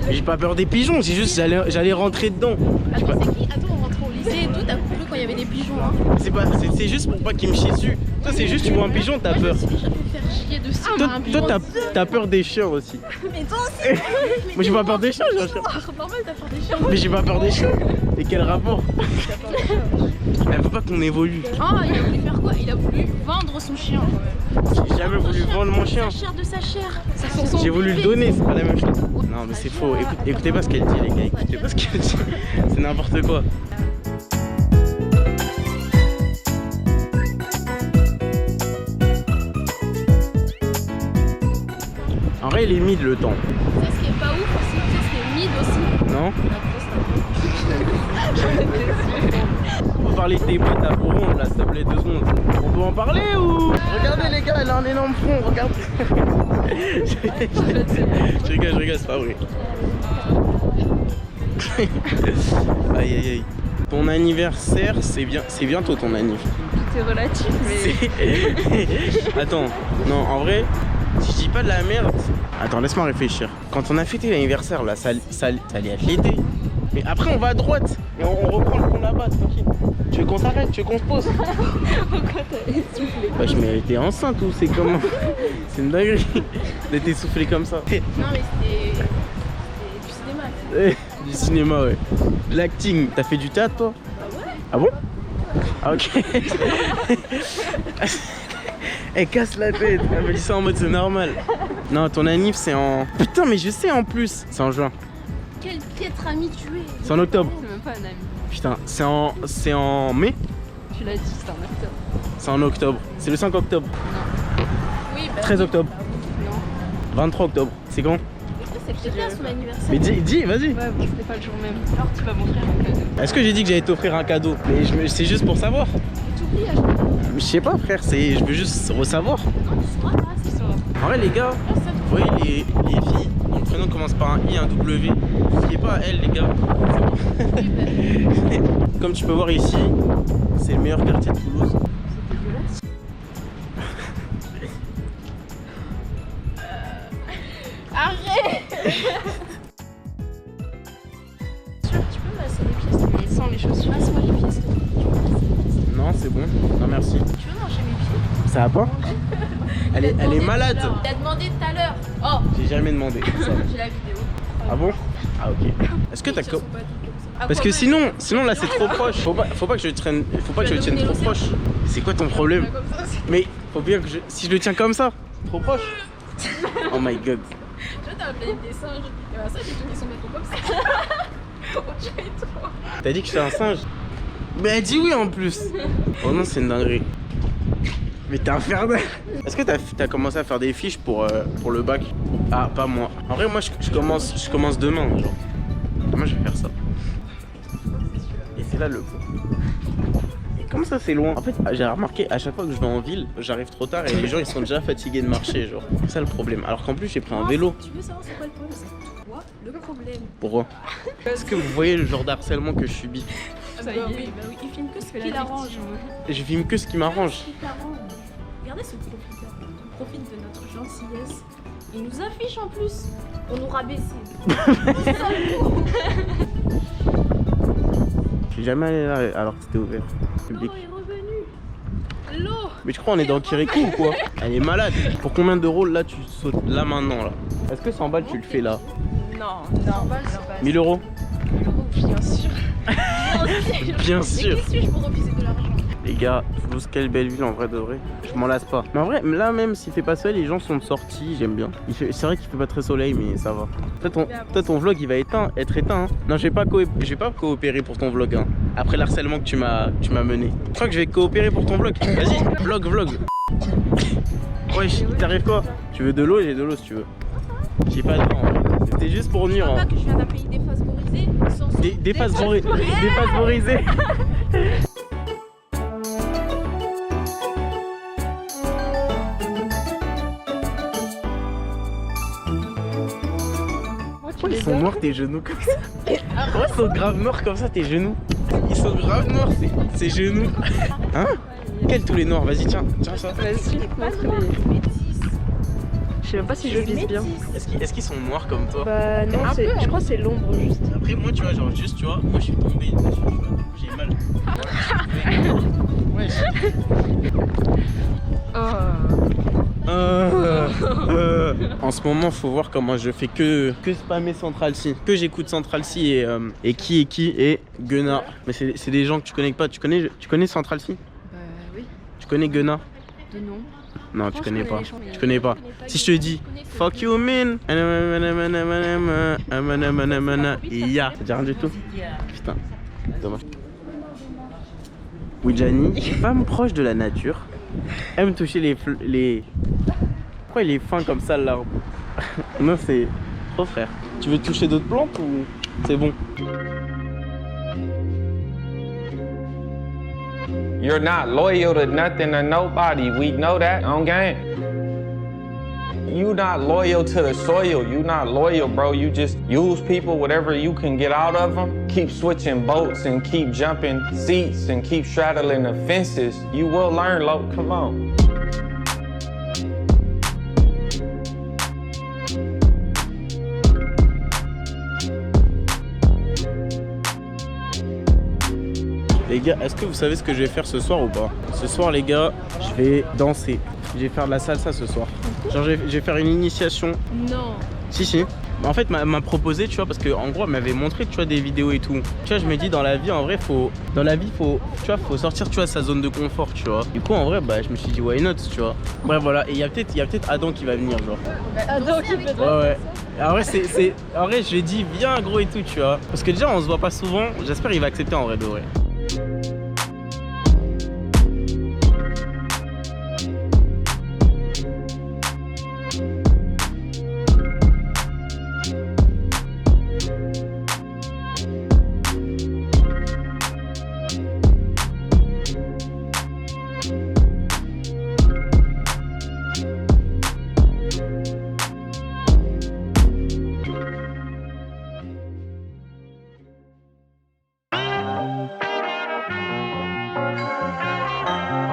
A: J'ai pas peur des pigeons, c'est juste j'allais rentrer dedans.
E: Attends, c'est qui? Attends, on rentre au lycée et tout, t'as couru quand il y avait des pigeons. Hein.
A: C'est juste pour pas qu'ils me chient dessus. Toi, c'est juste, tu vois un pigeon, t'as peur.
E: Moi, je me suis déjà fait faire chier dessus.
A: Toi, t'as peur des chiens aussi.
E: Mais toi aussi.
A: Moi, j'ai pas peur des chiens, j'ai un chien.
E: Normal, t'as peur des chiens.
A: Mais j'ai pas peur des chiens. Et quel rapport? Elle veut pas qu'on évolue.
E: Oh, il a voulu faire quoi? Il a voulu vendre son chien.
A: J'ai jamais voulu vendre mon chien.
E: La chair de sa chair.
A: J'ai voulu le donner, c'est pas la même chose. Non, mais c'est faux. Écoutez pas ce qu'elle dit, les gars. Écoutez pas ce qu'elle dit. C'est n'importe quoi. En vrai, il est mid le temps.
E: C'est ce qui est pas ouf aussi, tu sais, ce qui est mid aussi.
A: Non? On peut parler de tes potes à Bourron là, s'il te plaît, 2 secondes. On peut en parler ou? Regardez les gars, elle a un énorme front, regarde. Je rigole, c'est pas vrai. Aïe aïe aïe. Ton anniversaire, c'est bientôt ton anniversaire.
E: Tout est relatif, mais...
A: Attends, non, en vrai, si je dis pas de la merde, Attends, laisse-moi réfléchir. Quand on a fêté l'anniversaire, là, ça allait être l'été. Mais après, on va à droite. Et on reprend le pont là-bas, tranquille. Tu veux qu'on s'arrête? Tu veux qu'on se pose?
E: Pourquoi t'as essoufflé?
A: Wesh, mais elle était enceinte ou c'est comment? C'est une dinguerie. Elle était soufflée comme ça.
E: Non, mais c'était du cinéma.
A: Du cinéma, ouais. L'acting. T'as fait du théâtre, toi?
E: Bah ouais.
A: Ah bon? Ah, ok. Elle casse la tête. Elle me dit ça en mode c'est normal. Non, ton anniv c'est en... Putain, mais je sais en plus. C'est en juin.
E: Quel piètre ami tu es.
A: C'est en octobre.
E: C'est même pas un ami.
A: Putain, c'est en mai?
E: Tu l'as dit, c'est en octobre.
A: C'est en octobre. C'est le 5 octobre.
E: Oui, bah
A: 13
E: oui.
A: octobre.
E: Non.
A: 23 octobre. C'est quand?
E: C'est peut-être là son anniversaire.
A: Mais dis, vas-y.
E: Ouais, bon, c'était pas le jour même. Alors tu vas m'offrir un cadeau.
A: Est-ce que j'ai dit que j'allais t'offrir un cadeau? Mais c'est juste pour savoir.
E: Tu oublies à chaque fois.
A: Je sais pas, frère, je veux juste ressavoir.
E: Non, tu sauras pas, c'est ça.
A: En vrai, les gars, vous voyez les filles dont le prénom commence par un I, un W, fiez pas à elles, les gars. Comme tu peux voir ici, c'est le meilleur quartier de Toulouse.
E: C'est dégueulasse. Arrête. Tu peux masser les pièces, mais sans les chaussures. Masse-moi les pièces.
A: Non, c'est bon. Non, merci.
E: Tu veux manger mes pieds?
A: Ça va pas? Elle est malade.
E: Il a demandé tout à l'heure. Oh,
A: J'ai jamais demandé. Ça.
E: j'ai la vidéo.
A: Ah bon? Ah ok. Est-ce que t'as...
E: Ils se sont pas dit comme ça.
A: Parce que sinon là c'est trop proche. Faut pas que je le traîne. Faut pas que je le tienne trop proche. C'est quoi ton problème? Mais faut bien que si je le tiens comme ça, trop proche. Oh my god.
E: Tu vois, t'as la planète des singes. Et ben ça, j'ai donné son métro comme ça. Tu es toi.
A: T'as dit que j'étais un singe? Mais elle dit oui en plus. Oh non, c'est une dinguerie. Mais t'es infernal. Est-ce que t'as commencé à faire des fiches pour le bac? Ah, pas moi. En vrai, moi je commence demain. Genre. Moi je vais faire ça. Et c'est là le point. Et comme ça c'est loin. En fait, j'ai remarqué à chaque fois que je vais en ville, j'arrive trop tard et les gens ils sont déjà fatigués de marcher. Genre, c'est ça le problème. Alors qu'en plus j'ai pris un vélo.
E: Tu veux savoir c'est quoi le problème? C'est toi le problème.
A: Pourquoi? Est-ce que vous voyez le genre d'harcèlement que je subis?
E: Ça y est. Bah oui, il filme que ce qui l'arrange.
A: Je filme que ce qui m'arrange.
E: Regardez ce profiteur. Il profite de notre gentillesse. Il nous affiche en plus. On nous rabaisser.
A: Je suis jamais allé là alors que c'était ouvert. Public.
E: L'eau est revenue. L'eau.
A: Mais je crois on est dans Kirikou ou quoi? Elle est malade. Pour combien d'euros là tu sautes là maintenant là? Est-ce que 100 balles tu le fais là?
E: Non, 100 balles,
A: 1000 euros?
E: 1000 euros, bien sûr.
A: Bien
E: Mais
A: sûr.
E: qui suis-je pour refuser de l'argent?
A: Les gars, Toulouse, quelle belle ville en vrai de vrai. Je m'en lasse pas. Mais en vrai, là même s'il fait pas soleil, les gens sont sortis, j'aime bien. C'est vrai qu'il fait pas très soleil, mais ça va. Toi ton vlog il va être éteint. Hein. Non, je vais pas coopérer pour ton vlog. Hein. Après l'harcèlement que tu m'as mené. Je crois que je vais coopérer pour ton vlog. Vas-y, vlog. Wesh, t'arrives quoi? Tu veux de l'eau? J'ai de l'eau si tu veux. J'ai pas d'eau en vrai. C'était juste pour nuire.
E: Je
A: Hein.
E: pas que je viens d'un pays défavorisé.
A: Défavorisé. Pourquoi ils sont noirs tes genoux comme ça? Pourquoi ils sont grave noirs comme ça tes genoux? Ils sont grave noirs ces genoux. Hein? Quels tous les noirs? Vas-y tiens ça.
E: Vas-y, montre-les.
F: Je sais même pas si je vise bien.
A: Est-ce qu'ils sont noirs comme toi?
F: Bah non, je crois que c'est l'ombre juste.
A: Après moi tu vois genre juste tu vois, moi je suis tombé dessus, tu vois, j'ai mal. Ouais. En ce moment faut voir comment je fais que spammer Central C, que j'écoute Central C et qui et Gunna. Mais c'est des gens que tu connais pas. Tu connais Central C?
F: Bah oui.
A: Tu connais Gunna?
F: De nom.
A: Non, tu connais pas. Tu connais pas. Si je te dis fuck you man, ya, ça te dit rien du tout? Putain, dommage. Wijani, femme proche de la nature, aime toucher les... Pourquoi il est fin comme ça l'arbre? Non, c'est trop frère. Tu veux toucher d'autres plantes ou c'est bon?
G: You're not loyal to nothing or nobody. We know that on game. You not loyal to the soil. You not loyal, bro. You just use people, whatever you can get out of them. Keep switching boats and keep jumping seats and keep straddling the fences. You will learn, Lo. Come on.
A: Les gars, est-ce que vous savez ce que je vais faire ce soir ou pas? Ce soir, les gars, je vais danser. Je vais faire de la salsa ce soir. Genre, je vais faire une initiation.
E: Non.
A: Si. En fait, m'a proposé, tu vois, parce qu'en gros, elle m'avait montré, tu vois, des vidéos et tout. Tu vois, je me dis, dans la vie, en vrai, faut sortir, tu vois, sa zone de confort, tu vois. Du coup, en vrai, bah, je me suis dit, why not, tu vois. Bref, voilà. Et il y a peut-être Adam qui va venir, genre.
E: Adam qui fait
A: Ouais. En vrai, en vrai, je lui ai dit, viens, gros et tout, tu vois. Parce que déjà, on se voit pas souvent. J'espère qu'il va accepter en vrai de vrai.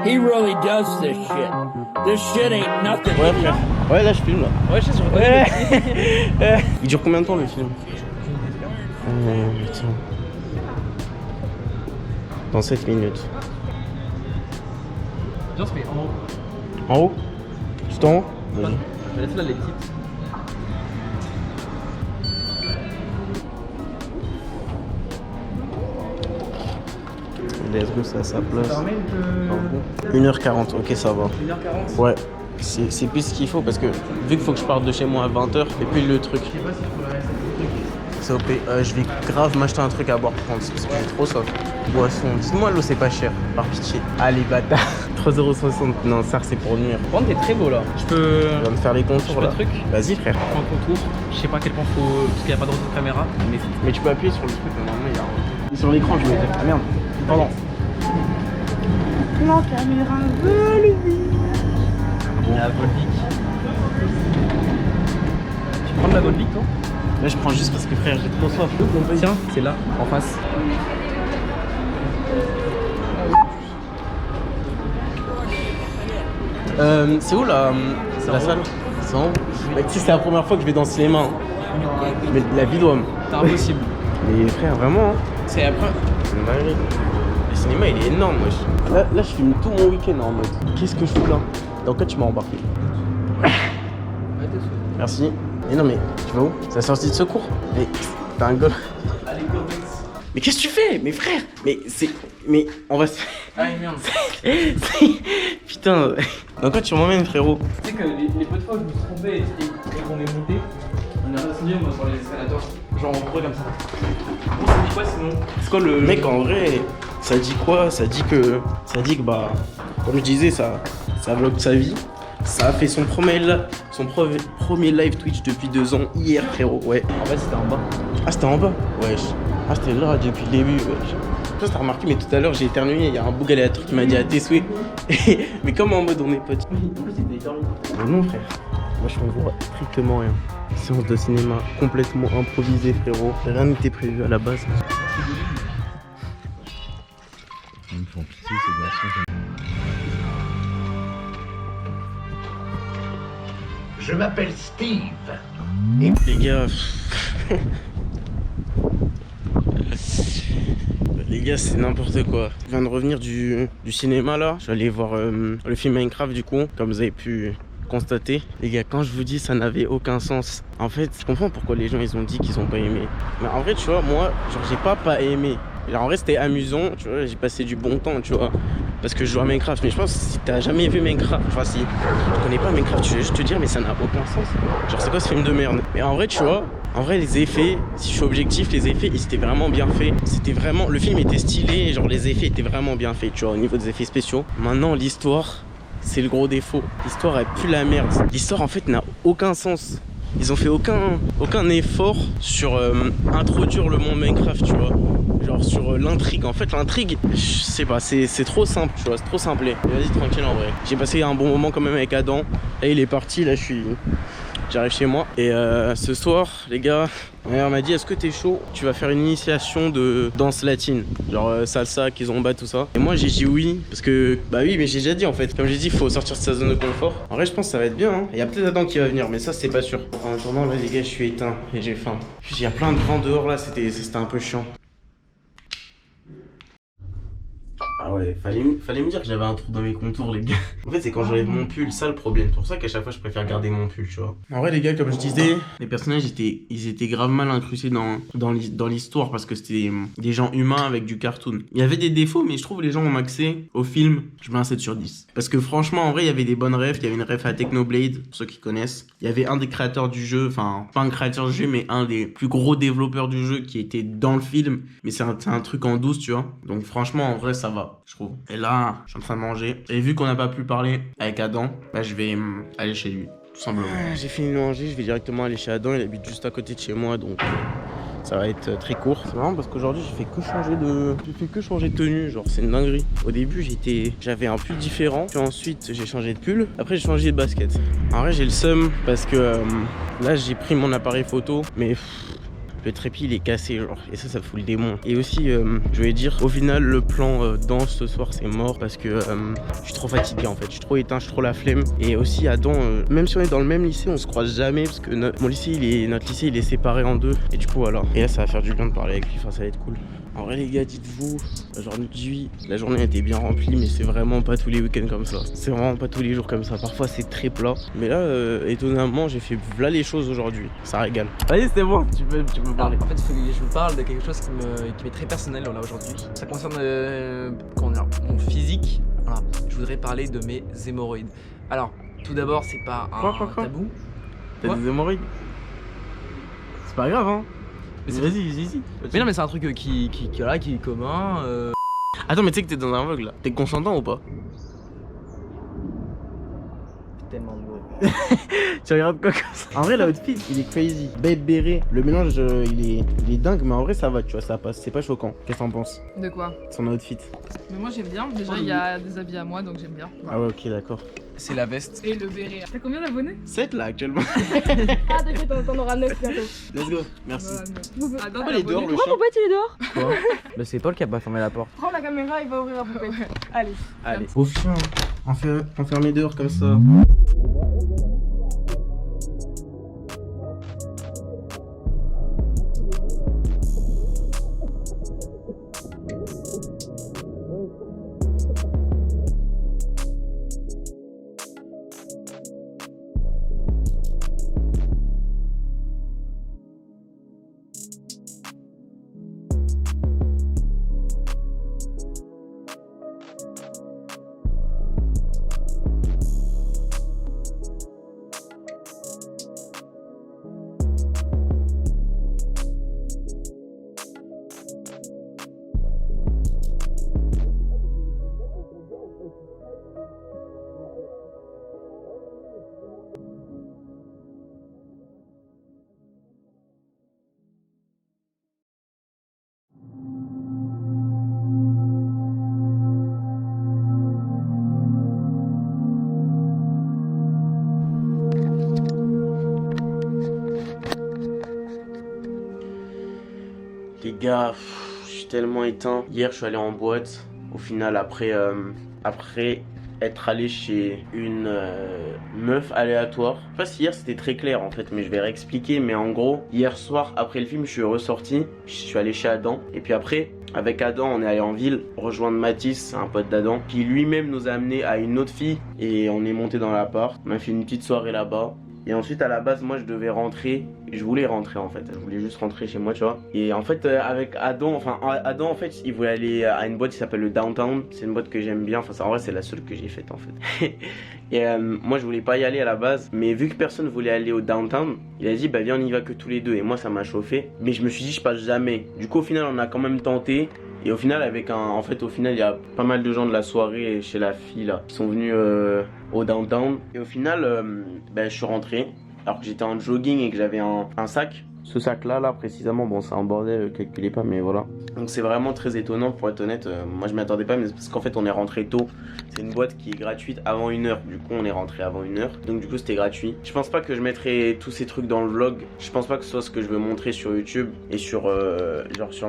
H: He really does this shit. This shit ain't nothing.
A: Ouais, frère. Ouais, là, je filme, là.
B: Ouais, je sais sur
A: Il dure combien de temps, le film? Tiens. Dans 7 minutes.
B: Viens, on se met en haut.
A: En haut? Juste en haut? Vas-y.
B: Je vais laisser là les petites.
A: Let's go, c'est à sa place. 1h40, ok, ça va.
B: 1h40.
A: Ouais, c'est plus ce qu'il faut parce que vu qu'il faut que je parte de chez moi à 20h, et puis le truc.
B: Je sais pas s'il faut rester le truc.
A: C'est OP. Je vais grave m'acheter un truc à boire prendre parce que j'ai trop soif. Boisson, dites-moi l'eau c'est pas cher, par pitié. Allez bâtard. 3,60€. Non, ça c'est pour nuire.
B: Par contre, t'es très beau là. Je peux.
A: On va me faire les contours
B: le
A: là.
B: truc.
A: Vas-y frère.
B: Prends le contour. Je sais pas à quel point faut. Parce qu'il n'y a pas de retour de caméra.
A: Mais tu peux appuyer sur le truc, normalement il y a un. Sur l'écran je vais dire. Ah merde. Pardon.
E: La caméra veut
B: La Volvic. Tu prends de la Volvic toi?
A: Là je prends juste parce que frère j'ai trop soif.
B: Tiens, c'est là, en face.
A: C'est où là? C'est la salle? C'est en haut. Mais tu sais, c'est la première fois que je vais dans le cinéma. Hein. Mais la vie doit me.
B: C'est impossible.
A: Mais frère, vraiment. Hein.
B: C'est après.
A: C'est une dinguerie. Le cinéma il est énorme, wesh. Là je filme tout mon week-end en mode. Qu'est-ce que je fous là? Dans quoi tu m'as embarqué? Merci. Mais non mais tu vas où? C'est la sortie de secours? Mais t'as un goal.
B: Allez,
A: Mais qu'est-ce que tu fais? Mais frère, mais c'est. Mais on va se.
B: Ah merde.
A: Putain. Dans quoi tu m'emmènes frérot?
B: Tu sais que les peu de fois où je me suis trompé et qu'on est monté, on est redescendu moi sur les escalators. Genre on courait comme ça. Bon, ça dit quoi sinon? C'est quoi le.
A: Mec en vrai, ça dit quoi? Ça dit que bah. Comme je disais, ça vlog sa vie. Ça a fait son premier live Twitch depuis 2 ans hier frérot, ouais.
B: En fait c'était en bas.
A: Ah c'était en bas? Wesh. Ah c'était là depuis le début, wesh. Je sais pas si t'as remarqué mais tout à l'heure j'ai éternué, il y a un bouc aléatoire qui m'a dit à tes souhaits. Mais comme en mode on est potes.
B: Oui, en plus c'était éternué.
A: Mais non frère, moi je ne vois strictement rien. Séance de cinéma complètement improvisée frérot. Rien n'était prévu à la base.
C: Ils me font pitié ces garçons.
H: Je m'appelle Steve.
A: Les gars. Les gars, c'est n'importe quoi. Je viens de revenir du cinéma là. Je vais aller voir le film Minecraft du coup, comme vous avez pu constater. Les gars, quand je vous dis ça n'avait aucun sens. En fait, je comprends pourquoi les gens ils ont dit qu'ils ont pas aimé. Mais en vrai, tu vois, moi, genre j'ai pas aimé. Genre, en vrai, c'était amusant, tu vois, j'ai passé du bon temps, tu vois. Parce que je joue à Minecraft, mais je pense que si t'as jamais vu Minecraft, enfin si je connais pas Minecraft, je vais juste te dire mais ça n'a aucun sens. Genre c'est quoi ce film de merde? Mais en vrai tu vois, en vrai les effets, si je suis objectif, les effets ils étaient vraiment bien faits. C'était vraiment, le film était stylé, genre les effets étaient vraiment bien faits, tu vois, au niveau des effets spéciaux. Maintenant l'histoire, c'est le gros défaut. L'histoire elle pue la merde. L'histoire en fait n'a aucun sens. Ils ont fait aucun effort sur introduire le monde Minecraft, tu vois. Genre sur l'intrigue. En fait, l'intrigue, je sais pas, c'est trop simple, tu vois, c'est trop simplé. Vas-y, tranquille en vrai. J'ai passé un bon moment quand même avec Adam. Là, il est parti, là, j'arrive chez moi. Et ce soir, les gars, ma mère m'a dit, est-ce que t'es chaud? Tu vas faire une initiation de danse latine. Genre salsa, kizomba, tout ça. Et moi, j'ai dit oui, parce que, bah oui, mais j'ai déjà dit en fait. Comme j'ai dit, il faut sortir de sa zone de confort. En vrai, je pense que ça va être bien. Hein. Il y a peut-être Adam qui va venir, mais ça, c'est pas sûr. En attendant, là, les gars, je suis éteint et j'ai faim. Puis, il y a plein de vent dehors, là, c'était un peu chiant. Ah ouais, fallait me dire que j'avais un trou dans mes contours, les gars. En fait, c'est quand j'enlève mon pull, ça le problème. C'est pour ça qu'à chaque fois, je préfère garder mon pull, tu vois. En vrai, les gars, comme je disais, les personnages ils étaient grave mal incrustés dans l'histoire parce que c'était des gens humains avec du cartoon. Il y avait des défauts, mais je trouve les gens ont maxé au film, je mets un 7 sur 10. Parce que franchement, en vrai, il y avait des bonnes refs. Il y avait une ref à Technoblade, pour ceux qui connaissent. Il y avait un des créateurs du jeu, enfin, pas un créateur du jeu, mais un des plus gros développeurs du jeu qui était dans le film. Mais c'est un truc en douce, tu vois. Donc franchement, en vrai, ça va, je trouve. Et là, je suis en train de manger. Et vu qu'on n'a pas pu parler avec Adam, bah, je vais aller chez lui, tout simplement. J'ai fini de manger, je vais directement aller chez Adam. Il habite juste à côté de chez moi, donc ça va être très court. C'est marrant parce qu'aujourd'hui, j'ai fait que changer de tenue. Genre, c'est une dinguerie. Au début, j'avais un pull différent. Puis ensuite, j'ai changé de pull. Après, j'ai changé de basket. En vrai, j'ai le seum parce que là, j'ai pris mon appareil photo. Mais le trépied il est cassé, genre, et ça fout le démon. Et aussi, je voulais dire, au final, le plan danse ce soir c'est mort parce que je suis trop fatigué en fait, je suis trop éteint, je suis trop la flemme. Et aussi, Adam, même si on est dans le même lycée, on se croise jamais parce que notre lycée il est séparé en deux. Et du coup, voilà. Et là, ça va faire du bien de parler avec lui, enfin, ça va être cool. En vrai, les gars, dites-vous, la journée a été bien remplie, mais c'est vraiment pas tous les week-ends comme ça. C'est vraiment pas tous les jours comme ça. Parfois, c'est très plat. Mais là, étonnamment, j'ai fait voilà les choses aujourd'hui. Ça régale. Vas-y, c'est bon, tu peux parler.
B: En fait, il faut que je vous parle de quelque chose qui m'est très personnel là aujourd'hui. Ça concerne mon physique. Voilà. Je voudrais parler de mes hémorroïdes. Alors, tout d'abord, c'est pas un tabou.
A: T'as des hémorroïdes? C'est pas grave, hein. Mais vas-y.
B: Mais non, mais c'est un truc qui est commun.
A: Attends, mais tu sais que t'es dans un vlog là. T'es consentant ou pas?
B: Tellement beau.
A: Tu regardes quoi comme ça? En vrai, l'outfit il est crazy. Bête béret. Le mélange il est dingue, mais en vrai, ça va, tu vois, ça passe. C'est pas choquant. Qu'est-ce que t'en penses?
I: De quoi?
A: Son outfit.
I: Mais moi j'aime bien. Déjà, il y a des habits à moi donc j'aime bien.
A: Ah ouais, ok, d'accord.
B: C'est la veste.
I: Et le béret. T'as combien d'abonnés?
A: 7 là actuellement.
F: Ah, t'inquiète, t'en auras 9 bientôt.
A: Let's go, merci.
I: Attends,
A: Pourquoi il est dehors le
F: Pourquoi
A: chat?
F: Poupette il est dehors?
A: Quoi?
B: Bah, c'est Paul qui a pas fermé la porte.
F: Prends la caméra, il va ouvrir la poupette. Allez.
A: Allez. Au chien, enfermé dehors comme ça. Les gars, je suis tellement éteint. Hier, je suis allé en boîte. Au final, après être allé chez une meuf aléatoire. Je sais pas si hier c'était très clair en fait, mais je vais réexpliquer. Mais en gros, hier soir, après le film, je suis ressorti. Je suis allé chez Adam. Et puis après, avec Adam, on est allé en ville rejoindre Mathis, un pote d'Adam, qui lui-même nous a amené à une autre fille. Et on est monté dans l'appart. On a fait une petite soirée là-bas. Et ensuite, à la base, moi, je devais rentrer. Je voulais rentrer, en fait. Je voulais juste rentrer chez moi, tu vois. Et en fait, avec Adam, en fait, il voulait aller à une boîte qui s'appelle le Downtown. C'est une boîte que j'aime bien. Enfin, en vrai, c'est la seule que j'ai faite, en fait. Et moi, je voulais pas y aller à la base. Mais vu que personne voulait aller au Downtown, il a dit, bah, viens, on y va que tous les deux. Et moi, ça m'a chauffé. Mais je me suis dit, je passe jamais. Du coup, au final, on a quand même tenté. Et au final, au final, il y a pas mal de gens de la soirée chez la fille là qui sont venus au Downtown. Et au final, je suis rentré alors que j'étais en jogging et que j'avais un sac. Ce sac là précisément, bon c'est un bordel, calculez pas, mais voilà. Donc c'est vraiment très étonnant pour être honnête. Moi je m'y attendais pas, mais c'est parce qu'en fait on est rentré tôt. C'est une boîte qui est gratuite avant 1h. Du coup on est rentré avant 1h. Donc du coup c'était gratuit. Je pense pas que je mettrai tous ces trucs dans le vlog. Je pense pas que ce soit ce que je veux montrer sur YouTube et sur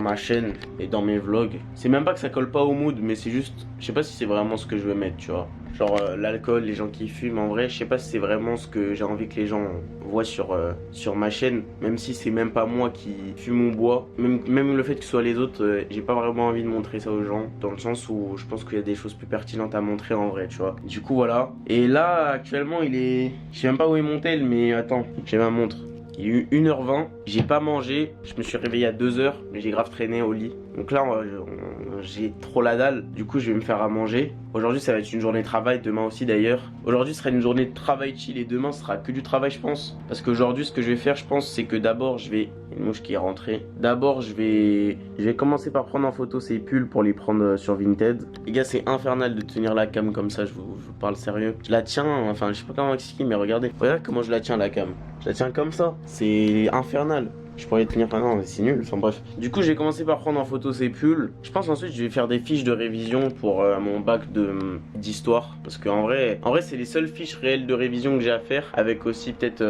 A: ma chaîne et dans mes vlogs. C'est même pas que ça colle pas au mood, mais c'est juste, je sais pas si c'est vraiment ce que je veux mettre, tu vois. genre l'alcool, les gens qui fument. En vrai, je sais pas si c'est vraiment ce que j'ai envie que les gens voient sur ma chaîne, même si c'est même pas moi qui fume ou bois. Même le fait que ce soit les autres, j'ai pas vraiment envie de montrer ça aux gens, dans le sens où je pense qu'il y a des choses plus pertinentes à montrer en vrai, tu vois. Du coup, voilà. Et là, actuellement, il est... Je sais même pas où est mon tel, mais attends, j'ai ma montre. Il est 1h20, j'ai pas mangé, je me suis réveillé à 2h, mais j'ai grave traîné au lit. Donc là, j'ai trop la dalle, du coup je vais me faire à manger. Aujourd'hui ça va être une journée de travail, demain aussi d'ailleurs. Aujourd'hui sera une journée de travail chill et demain sera que du travail je pense. Parce qu'aujourd'hui ce que je vais faire je pense c'est que d'abord je vais... Une mouche qui est rentrée. D'abord je vais commencer par prendre en photo ces pulls pour les prendre sur Vinted. Les gars c'est infernal de tenir la cam comme ça, je vous parle sérieux. Je la tiens, enfin je sais pas comment expliquer mais regardez. Regardez comment je la tiens la cam. Je la tiens comme ça, c'est infernal. Je pourrais tenir, enfin non, c'est nul, enfin bref. Du coup, j'ai commencé par prendre en photo ces pulls. Je pense ensuite, je vais faire des fiches de révision pour mon bac d'histoire. Parce qu'en vrai, c'est les seules fiches réelles de révision que j'ai à faire. Avec aussi peut-être,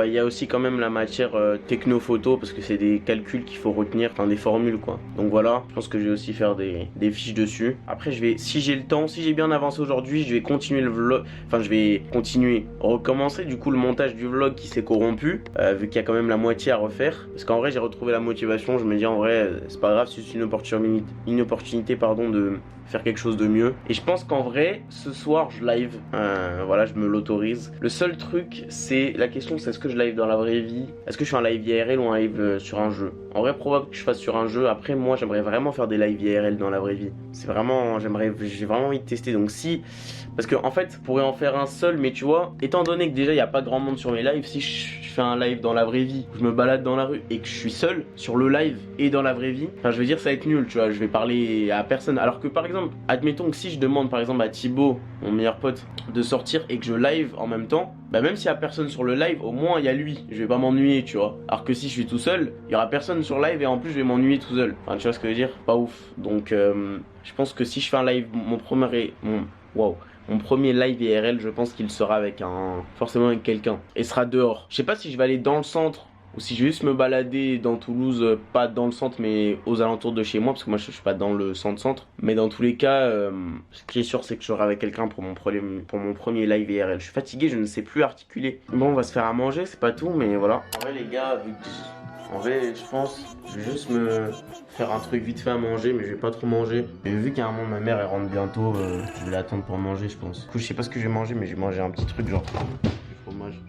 A: il y a aussi quand même la matière techno-photo. Parce que c'est des calculs qu'il faut retenir, enfin des formules quoi. Donc voilà, je pense que je vais aussi faire des fiches dessus. Après, si j'ai le temps, si j'ai bien avancé aujourd'hui, je vais continuer le vlog. Enfin, je vais continuer, recommencer du coup le montage du vlog qui s'est corrompu. Vu qu'il y a quand même la moitié à refaire. Parce qu'en vrai j'ai retrouvé la motivation, je me dis en vrai c'est pas grave si c'est une opportunité pardon, de faire quelque chose de mieux. Et je pense qu'en vrai ce soir je live, voilà je me l'autorise. Le seul truc c'est, la question c'est est-ce que je live dans la vraie vie, est-ce que je fais un live IRL ou un live sur un jeu. En vrai probable que je fasse sur un jeu, après moi j'aimerais vraiment faire des lives IRL dans la vraie vie. C'est vraiment, j'ai vraiment envie de tester donc si... Parce que en fait, je pourrais en faire un seul, mais tu vois, étant donné que déjà il n'y a pas grand monde sur mes lives, si je fais un live dans la vraie vie, je me balade dans la rue et que je suis seul sur le live et dans la vraie vie, enfin je veux dire ça va être nul, tu vois, je vais parler à personne. Alors que par exemple, admettons que si je demande par exemple à Thibaut, mon meilleur pote, de sortir et que je live en même temps, bah même s'il y a personne sur le live, au moins il y a lui, je vais pas m'ennuyer, tu vois. Alors que si je suis tout seul, il y aura personne sur live et en plus je vais m'ennuyer tout seul. Enfin tu vois ce que je veux dire, pas ouf. Donc je pense que si je fais un live, mon premier live IRL, je pense qu'il sera forcément avec quelqu'un. Et sera dehors. Je sais pas si je vais aller dans le centre ou si je vais juste me balader dans Toulouse, pas dans le centre mais aux alentours de chez moi, parce que moi je suis pas dans le centre. Mais dans tous les cas, ce qui est sûr c'est que je serai avec quelqu'un pour mon premier live IRL. Je suis fatigué, je ne sais plus articuler. Bon, on va se faire à manger, c'est pas tout, mais voilà. En vrai les gars, en vrai, je pense, je vais juste me faire un truc vite fait à manger, mais je vais pas trop manger. Et vu qu'à un moment, ma mère, elle rentre bientôt, je vais l'attendre pour manger, je pense. Du coup, je sais pas ce que je vais manger, mais je vais manger un petit truc genre du fromage.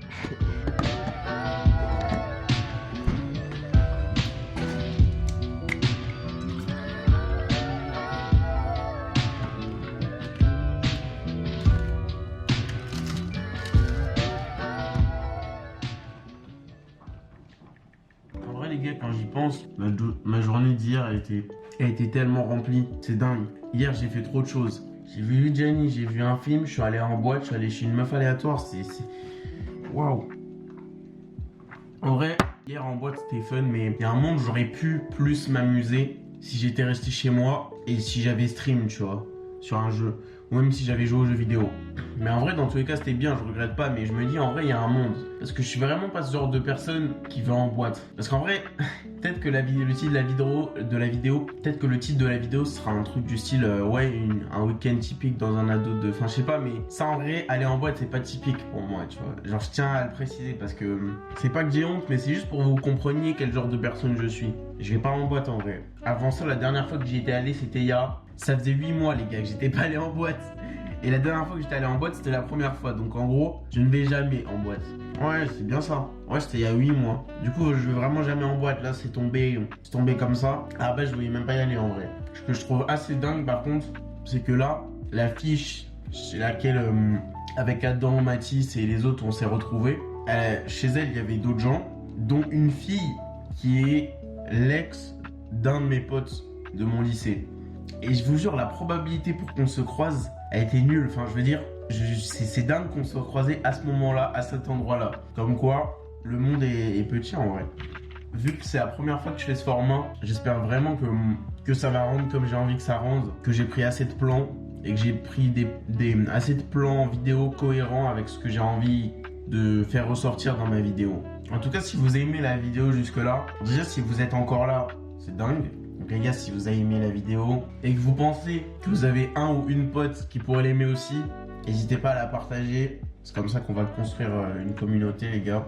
A: Les gars, quand j'y pense, ma journée d'hier a été tellement remplie, c'est dingue. Hier j'ai fait trop de choses. J'ai vu Jenny, j'ai vu un film, je suis allé en boîte, je suis allé chez une meuf aléatoire, waouh. En vrai, hier en boîte c'était fun, mais il y a un moment où j'aurais pu plus m'amuser si j'étais resté chez moi et si j'avais stream, tu vois, sur un jeu. Ou même si j'avais joué aux jeux vidéo. Mais en vrai, dans tous les cas, c'était bien, je regrette pas. Mais je me dis, en vrai, il y a un monde. Parce que je suis vraiment pas ce genre de personne qui va en boîte. Parce qu'en vrai, peut-être que le titre de la vidéo, peut-être que le titre de la vidéo sera un truc du style, un week-end typique dans un ado de... Enfin, je sais pas, mais ça, en vrai, aller en boîte, c'est pas typique pour moi, tu vois. Genre, je tiens à le préciser parce que c'est pas que j'ai honte, mais c'est juste pour que vous compreniez quel genre de personne je suis. Je vais pas en boîte, en vrai. Avant ça, la dernière fois que j'y étais allé, c'était ça faisait 8 mois les gars que j'étais pas allé en boîte. Et la dernière fois que j'étais allé en boîte c'était la première fois. Donc en gros je ne vais jamais en boîte. Ouais c'est bien ça. Ouais c'était il y a 8 mois. Du coup je vais vraiment jamais en boîte. Là c'est tombé comme ça. Ah bah je voulais même pas y aller en vrai. Ce que je trouve assez dingue par contre, c'est que là l'affiche chez laquelle avec Adam, Mathis et les autres on s'est retrouvés, chez elle il y avait d'autres gens, dont une fille qui est l'ex d'un de mes potes de mon lycée. Et je vous jure, la probabilité pour qu'on se croise a été nulle. Enfin, je veux dire, c'est dingue qu'on se soit croisé à ce moment-là, à cet endroit-là. Comme quoi, le monde est petit en vrai. Vu que c'est la première fois que je fais ce format, j'espère vraiment que ça va rendre comme j'ai envie que ça rende. Que j'ai pris assez de plans et que j'ai pris assez de plans vidéo cohérents avec ce que j'ai envie de faire ressortir dans ma vidéo. En tout cas, si vous aimez la vidéo jusque-là, déjà si vous êtes encore là, c'est dingue. Donc les gars, si vous avez aimé la vidéo et que vous pensez que vous avez un ou une pote qui pourrait l'aimer aussi, N'hésitez pas à la partager. C'est comme ça qu'on va construire une communauté, les gars.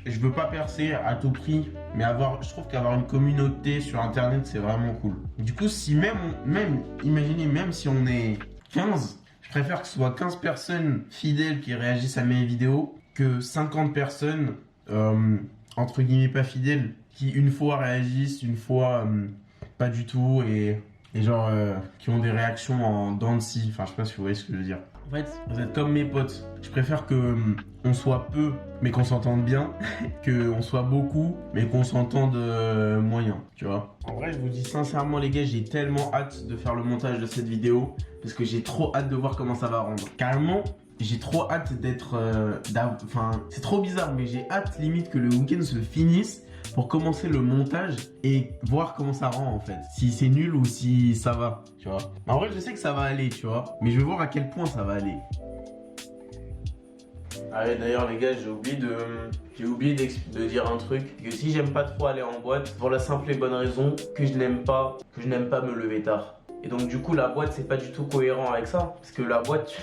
A: Je veux pas percer à tout prix, mais je trouve qu'avoir une communauté sur internet, c'est vraiment cool. Du coup, si imaginez, même si on est 15, je préfère que ce soit 15 personnes fidèles qui réagissent à mes vidéos que 50 personnes, entre guillemets, pas fidèles, qui une fois réagissent, une fois pas du tout, et genre qui ont des réactions en dents de scie. Enfin, je sais pas si vous voyez ce que je veux dire. En fait, vous êtes comme mes potes. Je préfère que on soit peu, mais qu'on s'entende bien, qu'on soit beaucoup, mais qu'on s'entende moyen, tu vois. En vrai, je vous dis sincèrement, les gars, j'ai tellement hâte de faire le montage de cette vidéo, parce que j'ai trop hâte de voir comment ça va rendre. Carrément, j'ai trop hâte d'être... Enfin, c'est trop bizarre, mais j'ai hâte limite que le week-end se finisse pour commencer le montage et voir comment ça rend en fait. Si c'est nul ou si ça va, tu vois. En vrai, je sais que ça va aller, tu vois. Mais je vais voir à quel point ça va aller. Ah ouais, d'ailleurs les gars, j'ai oublié de dire un truc. Que si j'aime pas trop aller en boîte, pour la simple et bonne raison que je n'aime pas me lever tard. Et donc du coup la boîte c'est pas du tout cohérent avec ça. Parce que la boîte,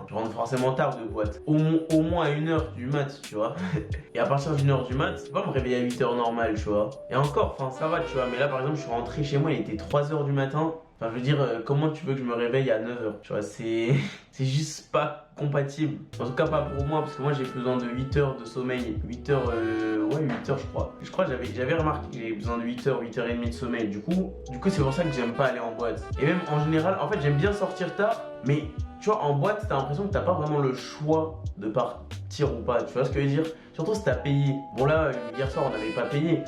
A: je rentre forcément tard de boîte. Au moins à 1h du mat, tu vois. Et à partir d'1h du mat, c'est pas me réveiller à 8h normal, tu vois. Et encore, ça va, tu vois. Mais là par exemple je suis rentré chez moi, il était 3h du matin. Enfin je veux dire, comment tu veux que je me réveille à 9h? Tu vois, c'est juste pas compatible. En tout cas pas pour moi, parce que moi j'ai besoin de 8 heures de sommeil. 8 heures, ouais 8 heures je crois. Je crois que j'avais remarqué que j'avais besoin de 8 heures, 8 heures et demie de sommeil. Du coup c'est pour ça que j'aime pas aller en boîte. Et même en général, en fait j'aime bien sortir tard, mais tu vois en boîte t'as l'impression que t'as pas vraiment le choix de partir ou pas. Tu vois ce que je veux dire? Surtout si t'as payé. Bon là, hier soir on n'avait pas payé.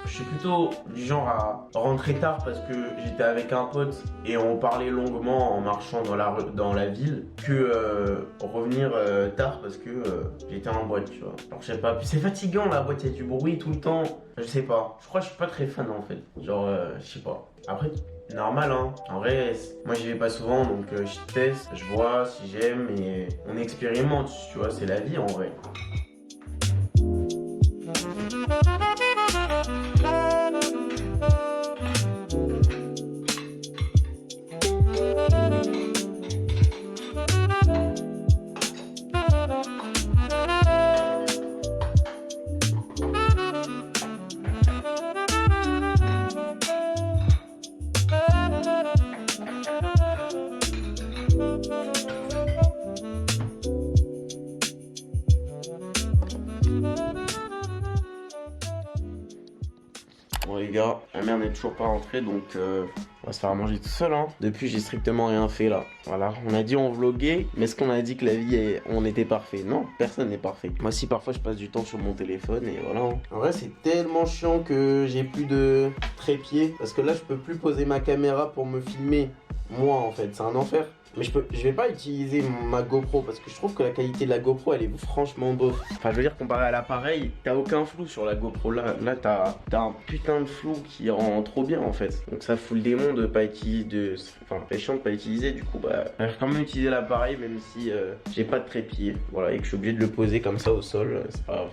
A: Je suis plutôt du genre à rentrer tard parce que j'étais avec un pote et on parlait longuement en marchant dans la ville que revenir tard parce que j'étais en boîte, tu vois. Alors je sais pas, puis c'est fatigant la boîte, il y a du bruit tout le temps. Je sais pas, je crois que je suis pas très fan en fait. Genre, je sais pas. Après, normal hein. En vrai, moi j'y vais pas souvent donc je teste, je vois si j'aime et on expérimente, tu vois, c'est la vie en vrai. Bon les gars, ma mère n'est toujours pas rentrée donc on va se faire manger tout seul hein. Depuis j'ai strictement rien fait là. Voilà, on a dit on vloguait, mais est-ce qu'on a dit que la vie on était parfait? Non, personne n'est parfait. Moi si parfois je passe du temps sur mon téléphone et voilà hein. En vrai c'est tellement chiant que j'ai plus de trépied. Parce que là je peux plus poser ma caméra pour me filmer. Moi en fait, c'est un enfer. Mais je vais pas utiliser ma GoPro parce que je trouve que la qualité de la GoPro elle est franchement beauf. Enfin je veux dire comparé à l'appareil, t'as aucun flou sur la GoPro. Là t'as un putain de flou qui rend trop bien en fait. Donc ça fout le démon de pas utiliser, enfin c'est chiant de pas utiliser. Du coup bah je vais quand même utiliser l'appareil même si j'ai pas de trépied. Voilà, et que je suis obligé de le poser comme ça au sol, c'est pas grave.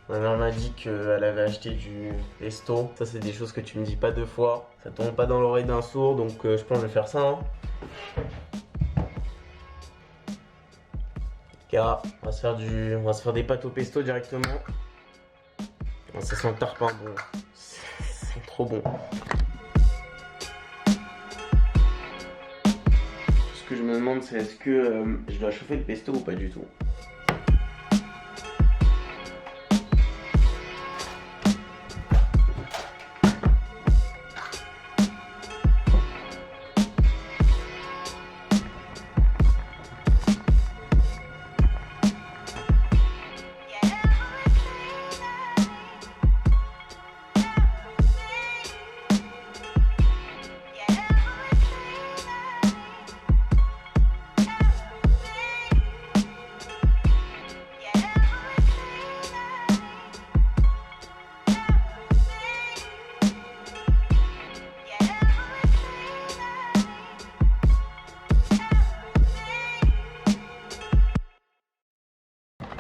A: Ma mère m'a dit qu'elle avait acheté du pesto. Ça c'est des choses que tu me dis pas deux fois. Ça tombe pas dans l'oreille d'un sourd donc je pense que je vais faire ça hein. Car on va se faire des pâtes au pesto directement. Ça sent le tarpin bon. C'est trop bon. Ce que je me demande c'est est-ce que je dois chauffer le pesto ou pas du tout.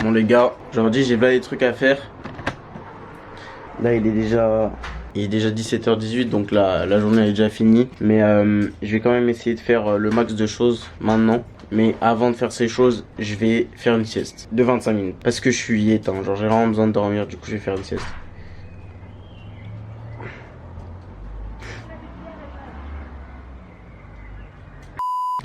A: Bon les gars, aujourd'hui j'ai pas des trucs à faire. Là il est déjà Il est déjà 17h18 donc la journée est déjà finie. Mais je vais quand même essayer de faire le max de choses maintenant. Mais avant de faire ces choses, je vais faire une sieste de 25 minutes. Parce que je suis éteint, genre j'ai vraiment besoin de dormir, du coup je vais faire une sieste.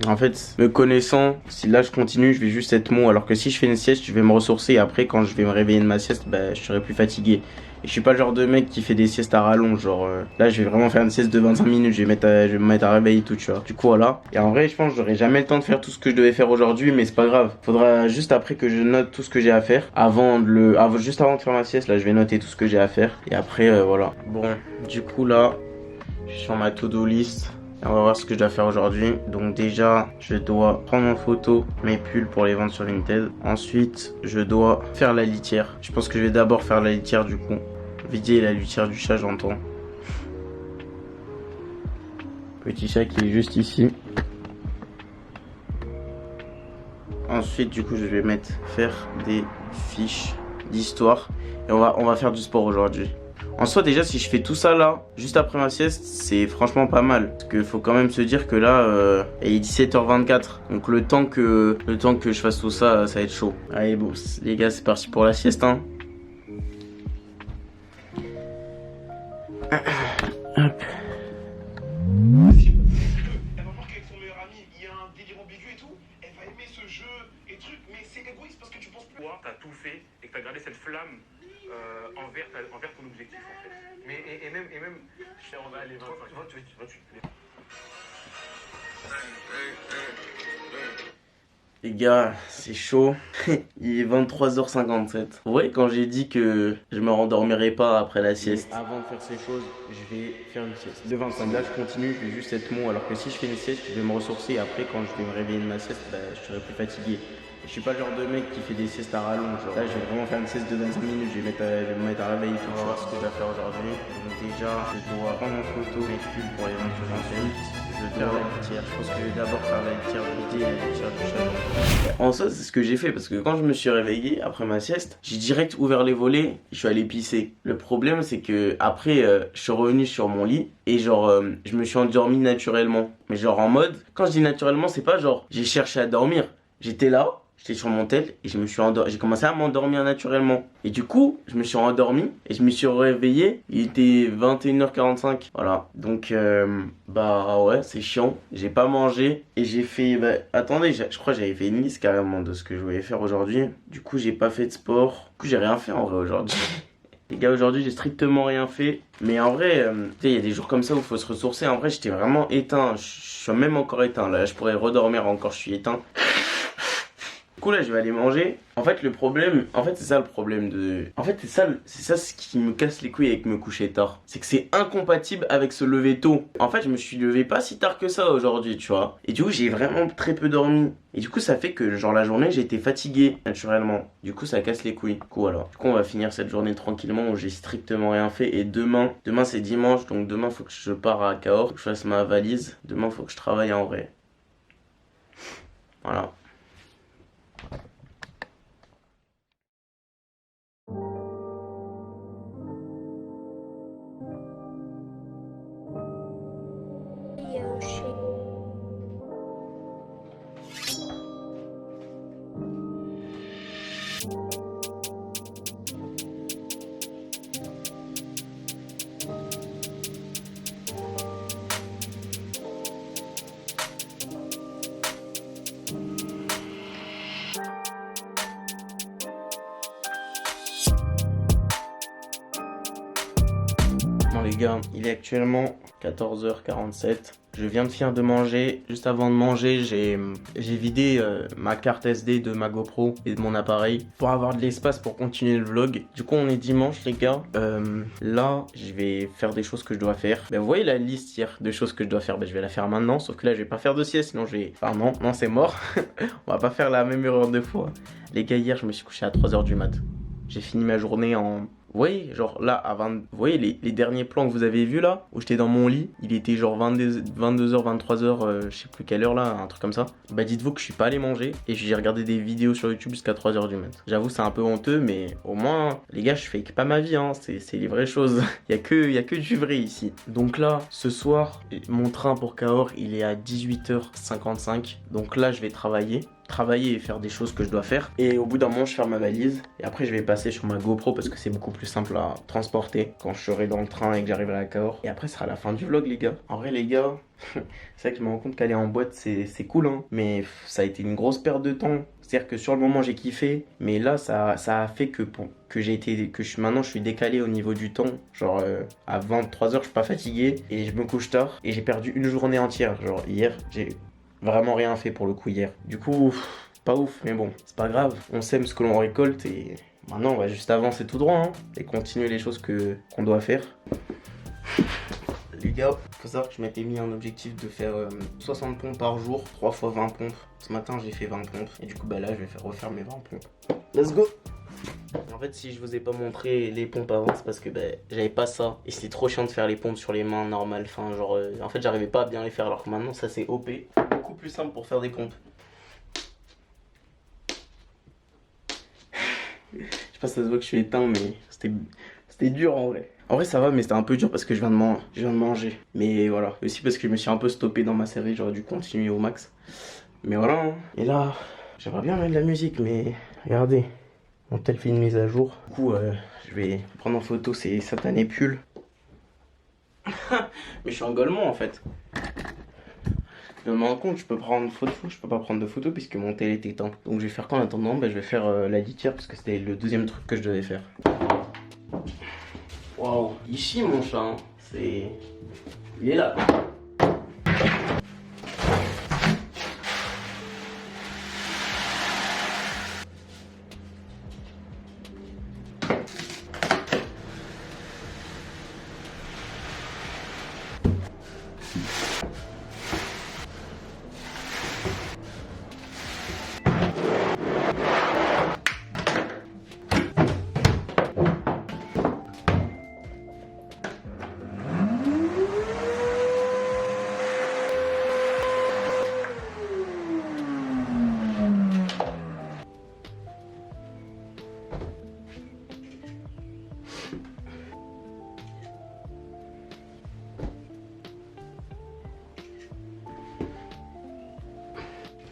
A: En fait, me connaissant, si là je continue, je vais juste être mou. Alors que si je fais une sieste, je vais me ressourcer. Et après, quand je vais me réveiller de ma sieste, bah, je serai plus fatigué. Et je suis pas le genre de mec qui fait des siestes à rallonge. Genre, là, je vais vraiment faire une sieste de 25 minutes. Je vais me mettre à réveiller et tout, tu vois. Du coup, voilà. Et en vrai, je pense que j'aurai jamais le temps de faire tout ce que je devais faire aujourd'hui. Mais c'est pas grave. Faudra juste après que je note tout ce que j'ai à faire. Juste avant de faire ma sieste, là, je vais noter tout ce que j'ai à faire. Et après, voilà. Bon, du coup, là, je suis sur ma to-do list. On va voir ce que je dois faire aujourd'hui. Donc déjà, je dois prendre en photo mes pulls pour les vendre sur Vinted. Ensuite, je dois faire la litière. Je pense que je vais d'abord faire la litière du coup. Vider la litière du chat, j'entends. Petit chat qui est juste ici. Ensuite, du coup, je vais faire des fiches d'histoire. Et on va faire du sport aujourd'hui. En soi, déjà, si je fais tout ça là, juste après ma sieste, c'est franchement pas mal. Parce qu'il faut quand même se dire que là, il est 17h24. Donc le temps que je fasse tout ça, ça va être chaud. Allez, bon, les gars, c'est parti pour la sieste, hein. Hop.
J: T'as tout fait et que t'as gardé cette flamme envers ton objectif en fait. Mais et même on va aller 28.
A: Les gars, c'est chaud. Il est 23h57. Ouais, quand j'ai dit que je me rendormirais pas après la sieste. Avant de faire ces choses, je vais faire une sieste. De 25. Là, je continue, je vais juste être mou. Alors que si je fais une sieste, je vais me ressourcer. Et après, quand je vais me réveiller de ma sieste, bah, je serai plus fatigué. Je suis pas le genre de mec qui fait des siestes à rallonge. Genre. Là, je vais vraiment faire une sieste de 25 minutes. Je vais me mettre à réveiller tout. On va voir ce que je dois faire aujourd'hui. Donc, déjà, je dois prendre en photo mes pulls pour les vendre sur Vinted. Je vais faire la litière. Je pense que je vais d'abord faire la litière vider et la litière du chat. En soi, c'est ce que j'ai fait parce que quand je me suis réveillé après ma sieste, j'ai direct ouvert les volets et je suis allé pisser. Le problème, c'est que après, je suis revenu sur mon lit et genre, je me suis endormi naturellement. Mais genre en mode, quand je dis naturellement, c'est pas genre j'ai cherché à dormir. J'étais là. J'étais sur mon tel et j'ai commencé à m'endormir naturellement. Et du coup, je me suis endormi et je me suis réveillé. Il était 21h45. Voilà. Donc, bah ouais, c'est chiant. J'ai pas mangé et j'ai fait... Bah, attendez, je crois que j'avais fait une liste carrément de ce que je voulais faire aujourd'hui. Du coup, j'ai pas fait de sport. Du coup, j'ai rien fait en vrai aujourd'hui. Les gars, aujourd'hui, j'ai strictement rien fait. Mais en vrai, tu sais, il y a des jours comme ça où il faut se ressourcer. En vrai, j'étais vraiment éteint. Je suis même encore éteint. Là, je pourrais redormir encore, je suis éteint. Du coup là je vais aller manger. En fait le problème, c'est ça le problème de... En fait c'est ça ce qui me casse les couilles avec me coucher tard. C'est que c'est incompatible avec se lever tôt. En fait je me suis levé pas si tard que ça aujourd'hui, tu vois. Et du coup j'ai vraiment très peu dormi. Et du coup ça fait que genre la journée j'ai été fatigué naturellement. Du coup ça casse les couilles. Du coup voilà. Du coup on va finir cette journée tranquillement où j'ai strictement rien fait. Et demain c'est dimanche. Donc demain faut que je pars à Cahors. Faut que je fasse ma valise. Demain faut que je travaille en vrai. Voilà. Bon les gars, il est actuellement 14h47. Je viens de finir de manger. Juste avant de manger, j'ai vidé ma carte SD de ma GoPro et de mon appareil pour avoir de l'espace pour continuer le vlog. Du coup, on est dimanche les gars. Là, je vais faire des choses que je dois faire. Vous voyez la liste hier de choses que je dois faire. Je vais la faire maintenant. Sauf que là, je vais pas faire de sieste. Sinon, je vais... Enfin non, c'est mort. On va pas faire la même erreur deux fois. Les gars, hier, je me suis couché à 3h du mat. J'ai fini ma journée en... Vous voyez, genre là, vous voyez les derniers plans que vous avez vus là, où j'étais dans mon lit, il était genre 22h, 23h, je sais plus quelle heure là, un truc comme ça. Bah dites-vous que je suis pas allé manger et j'ai regardé des vidéos sur YouTube jusqu'à 3h du mat. J'avoue c'est un peu honteux, mais au moins, les gars, je fake pas ma vie, hein, c'est les vraies choses. Il y a que du vrai ici. Donc là, ce soir, mon train pour Cahors, il est à 18h55. Donc là, je vais travailler et faire des choses que je dois faire, et au bout d'un moment je ferme ma valise et après je vais passer sur ma GoPro parce que c'est beaucoup plus simple à transporter quand je serai dans le train et que j'arriverai à Cahors, et après ce sera la fin du vlog les gars. En vrai les gars c'est vrai que je me rends compte qu'aller en boîte c'est cool hein, mais ça a été une grosse perte de temps. C'est à dire que sur le moment j'ai kiffé, mais là ça a fait que maintenant je suis décalé au niveau du temps, genre à 23h je suis pas fatigué et je me couche tard et j'ai perdu une journée entière. Genre hier j'ai vraiment rien fait pour le coup hier. Du coup, pas ouf, mais bon, c'est pas grave. On sème ce que l'on récolte et maintenant on va juste avancer tout droit hein, et continuer les choses qu'on doit faire. Les gars, faut savoir que je m'étais mis un objectif de faire 60 pompes par jour, 3 fois 20 pompes. Ce matin j'ai fait 20 pompes et du coup bah là je vais refaire mes 20 pompes. Let's go! En fait si je vous ai pas montré les pompes avant c'est parce que bah, j'avais pas ça et c'était trop chiant de faire les pompes sur les mains normales, enfin genre en fait j'arrivais pas à bien les faire alors que maintenant ça c'est OP, beaucoup plus simple pour faire des pompes. Je sais pas si ça se voit que je suis éteint mais c'était dur en vrai. En vrai ça va mais c'était un peu dur parce que je viens de manger. Mais voilà, aussi parce que je me suis un peu stoppé dans ma série, j'aurais dû continuer au max. Mais voilà hein. Et là j'aimerais bien mettre de la musique mais regardez. Mon tel fait une mise à jour. Du coup, je vais prendre en photo ces satanés pulls. Mais je suis un golemon en fait. Je me rends compte, je peux prendre photo, je peux pas prendre de photo puisque mon tel est éteint. Donc je vais faire quoi en attendant? Bah, je vais faire la litière parce que c'était le deuxième truc que je devais faire. Waouh, il chie mon chat. Hein. Il est là.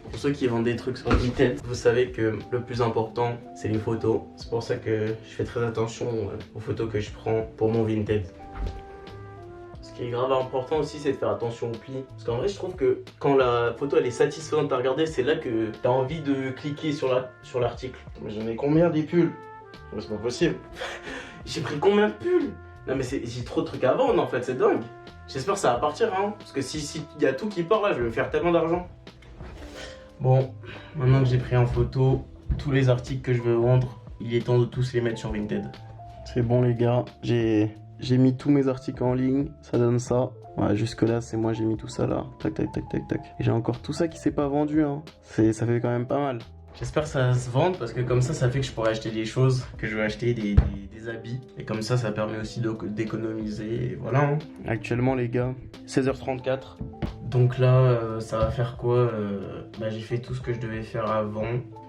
A: Pour ceux qui vendent des trucs sur Vinted, vous savez que le plus important c'est les photos. C'est pour ça que je fais très attention aux photos que je prends pour mon Vinted. Ce qui est grave important aussi c'est de faire attention aux plis. Parce qu'en vrai je trouve que quand la photo elle est satisfaisante à regarder, c'est là que t'as envie de cliquer sur l'article. Mais j'en ai combien des pulls? C'est pas possible. J'ai pris combien de pulls? Non mais j'ai trop de trucs à vendre en fait, c'est dingue. J'espère que ça va partir hein. Parce que si y a tout qui part là, je vais me faire tellement d'argent. Bon, maintenant que j'ai pris en photo tous les articles que je veux vendre, il est temps de tous les mettre sur Vinted. C'est bon les gars, j'ai mis tous mes articles en ligne, ça donne ça. Ouais, jusque là c'est moi, j'ai mis tout ça là, tac tac tac tac tac. Et j'ai encore tout ça qui s'est pas vendu hein, ça fait quand même pas mal. J'espère que ça va se vendre parce que comme ça fait que je pourrai acheter des choses que je veux acheter, des habits. Et comme ça permet aussi d'économiser, et voilà hein. Actuellement les gars, 16h34. Donc là, ça va faire quoi? J'ai fait tout ce que je devais faire avant.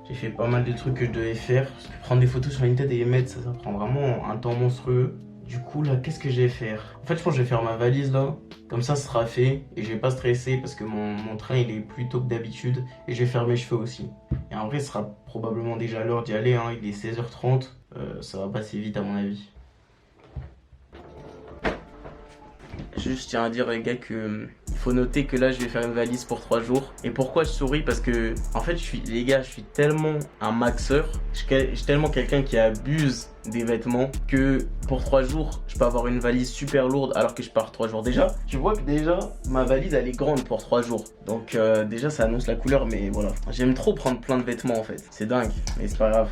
A: J'ai fait pas mal de trucs que je devais faire. Parce que prendre des photos sur Vinted et les mettre, ça prend vraiment un temps monstrueux. Du coup, là, qu'est-ce que je vais faire? En fait, je pense que je vais faire ma valise là. Comme ça sera fait. Et je vais pas stresser parce que mon train, il est plus tôt que d'habitude. Et je vais faire mes cheveux aussi. Et en vrai, ce sera probablement déjà l'heure d'y aller. Hein. Il est 16h30. Ça va passer vite à mon avis. Juste tiens à dire les gars que il faut noter que là je vais faire une valise pour 3 jours. Et pourquoi je souris? Parce que en fait je suis tellement un maxeur, je suis tellement quelqu'un qui abuse des vêtements que pour 3 jours je peux avoir une valise super lourde alors que je pars 3 jours. Déjà tu vois que déjà ma valise elle est grande pour 3 jours. Donc déjà ça annonce la couleur, mais voilà. J'aime trop prendre plein de vêtements en fait. C'est dingue, mais c'est pas grave,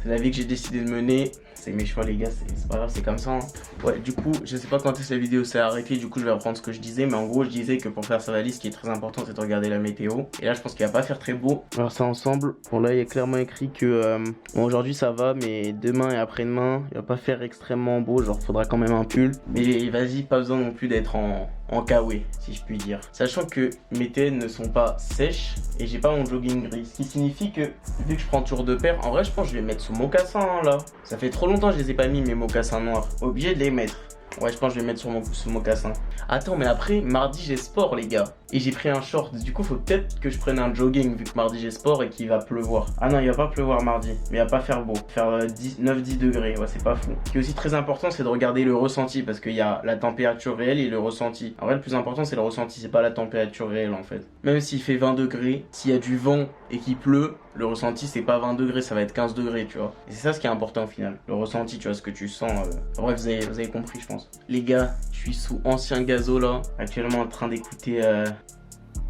A: C'est la vie que j'ai décidé de mener. C'est mes choix les gars, c'est pas grave, c'est comme ça. Hein. Ouais, du coup, je sais pas quand est-ce que la vidéo s'est arrêtée, du coup je vais reprendre ce que je disais. Mais en gros, je disais que pour faire sa valise, ce qui est très important, c'est de regarder la météo. Et là, je pense qu'il va pas faire très beau. Alors ça ensemble. Bon là, il y a clairement écrit que bon, aujourd'hui ça va, mais demain et après-demain, il va pas faire extrêmement beau. Genre, faudra quand même un pull. Mais vas-y, pas besoin non plus d'être en kawé, si je puis dire. Sachant que mes TN ne sont pas sèches et j'ai pas mon jogging gris. Ce qui signifie que, vu que je prends toujours deux paires, en vrai, je pense que je vais mettre sous mocassin hein, là. Ça fait trop longtemps que je les ai pas mis, mes mocassins noirs. Obligé de les mettre. Ouais, je pense que je vais mettre sous mocassin. Attends, mais après, mardi j'ai sport, les gars. Et j'ai pris un short. Du coup, faut peut-être que je prenne un jogging, vu que mardi j'ai sport et qu'il va pleuvoir. Ah non, il va pas pleuvoir mardi. Mais il va pas faire beau. Faire 9-10 degrés. Ouais, c'est pas fou. Ce qui est aussi très important, c'est de regarder le ressenti. Parce qu'il y a la température réelle et le ressenti. En vrai, le plus important, c'est le ressenti. C'est pas la température réelle, en fait. Même s'il fait 20 degrés, s'il y a du vent et qu'il pleut, le ressenti, c'est pas 20 degrés, ça va être 15 degrés, tu vois. Et c'est ça ce qui est important au final. Le ressenti, tu vois, ce que tu sens. En vrai, vous avez compris, je pense. Les gars, je suis sous ancien gazo là, actuellement en train d'écouter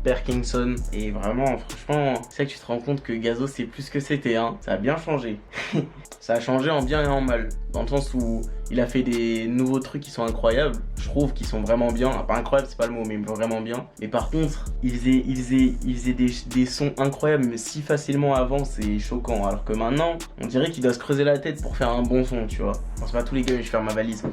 A: Perkinson. Et vraiment, franchement, c'est vrai que tu te rends compte que gazo c'est plus que c'était, hein. Ça a bien changé. Ça a changé en bien et en mal. Dans le sens où il a fait des nouveaux trucs qui sont incroyables. Je trouve qu'ils sont vraiment bien. Ah, pas incroyable, c'est pas le mot, mais vraiment bien. Et par contre, il faisait des sons incroyables, mais si facilement avant, c'est choquant. Alors que maintenant, on dirait qu'il doit se creuser la tête pour faire un bon son, tu vois. Bon, c'est pas tous les gars, je vais faire ma valise.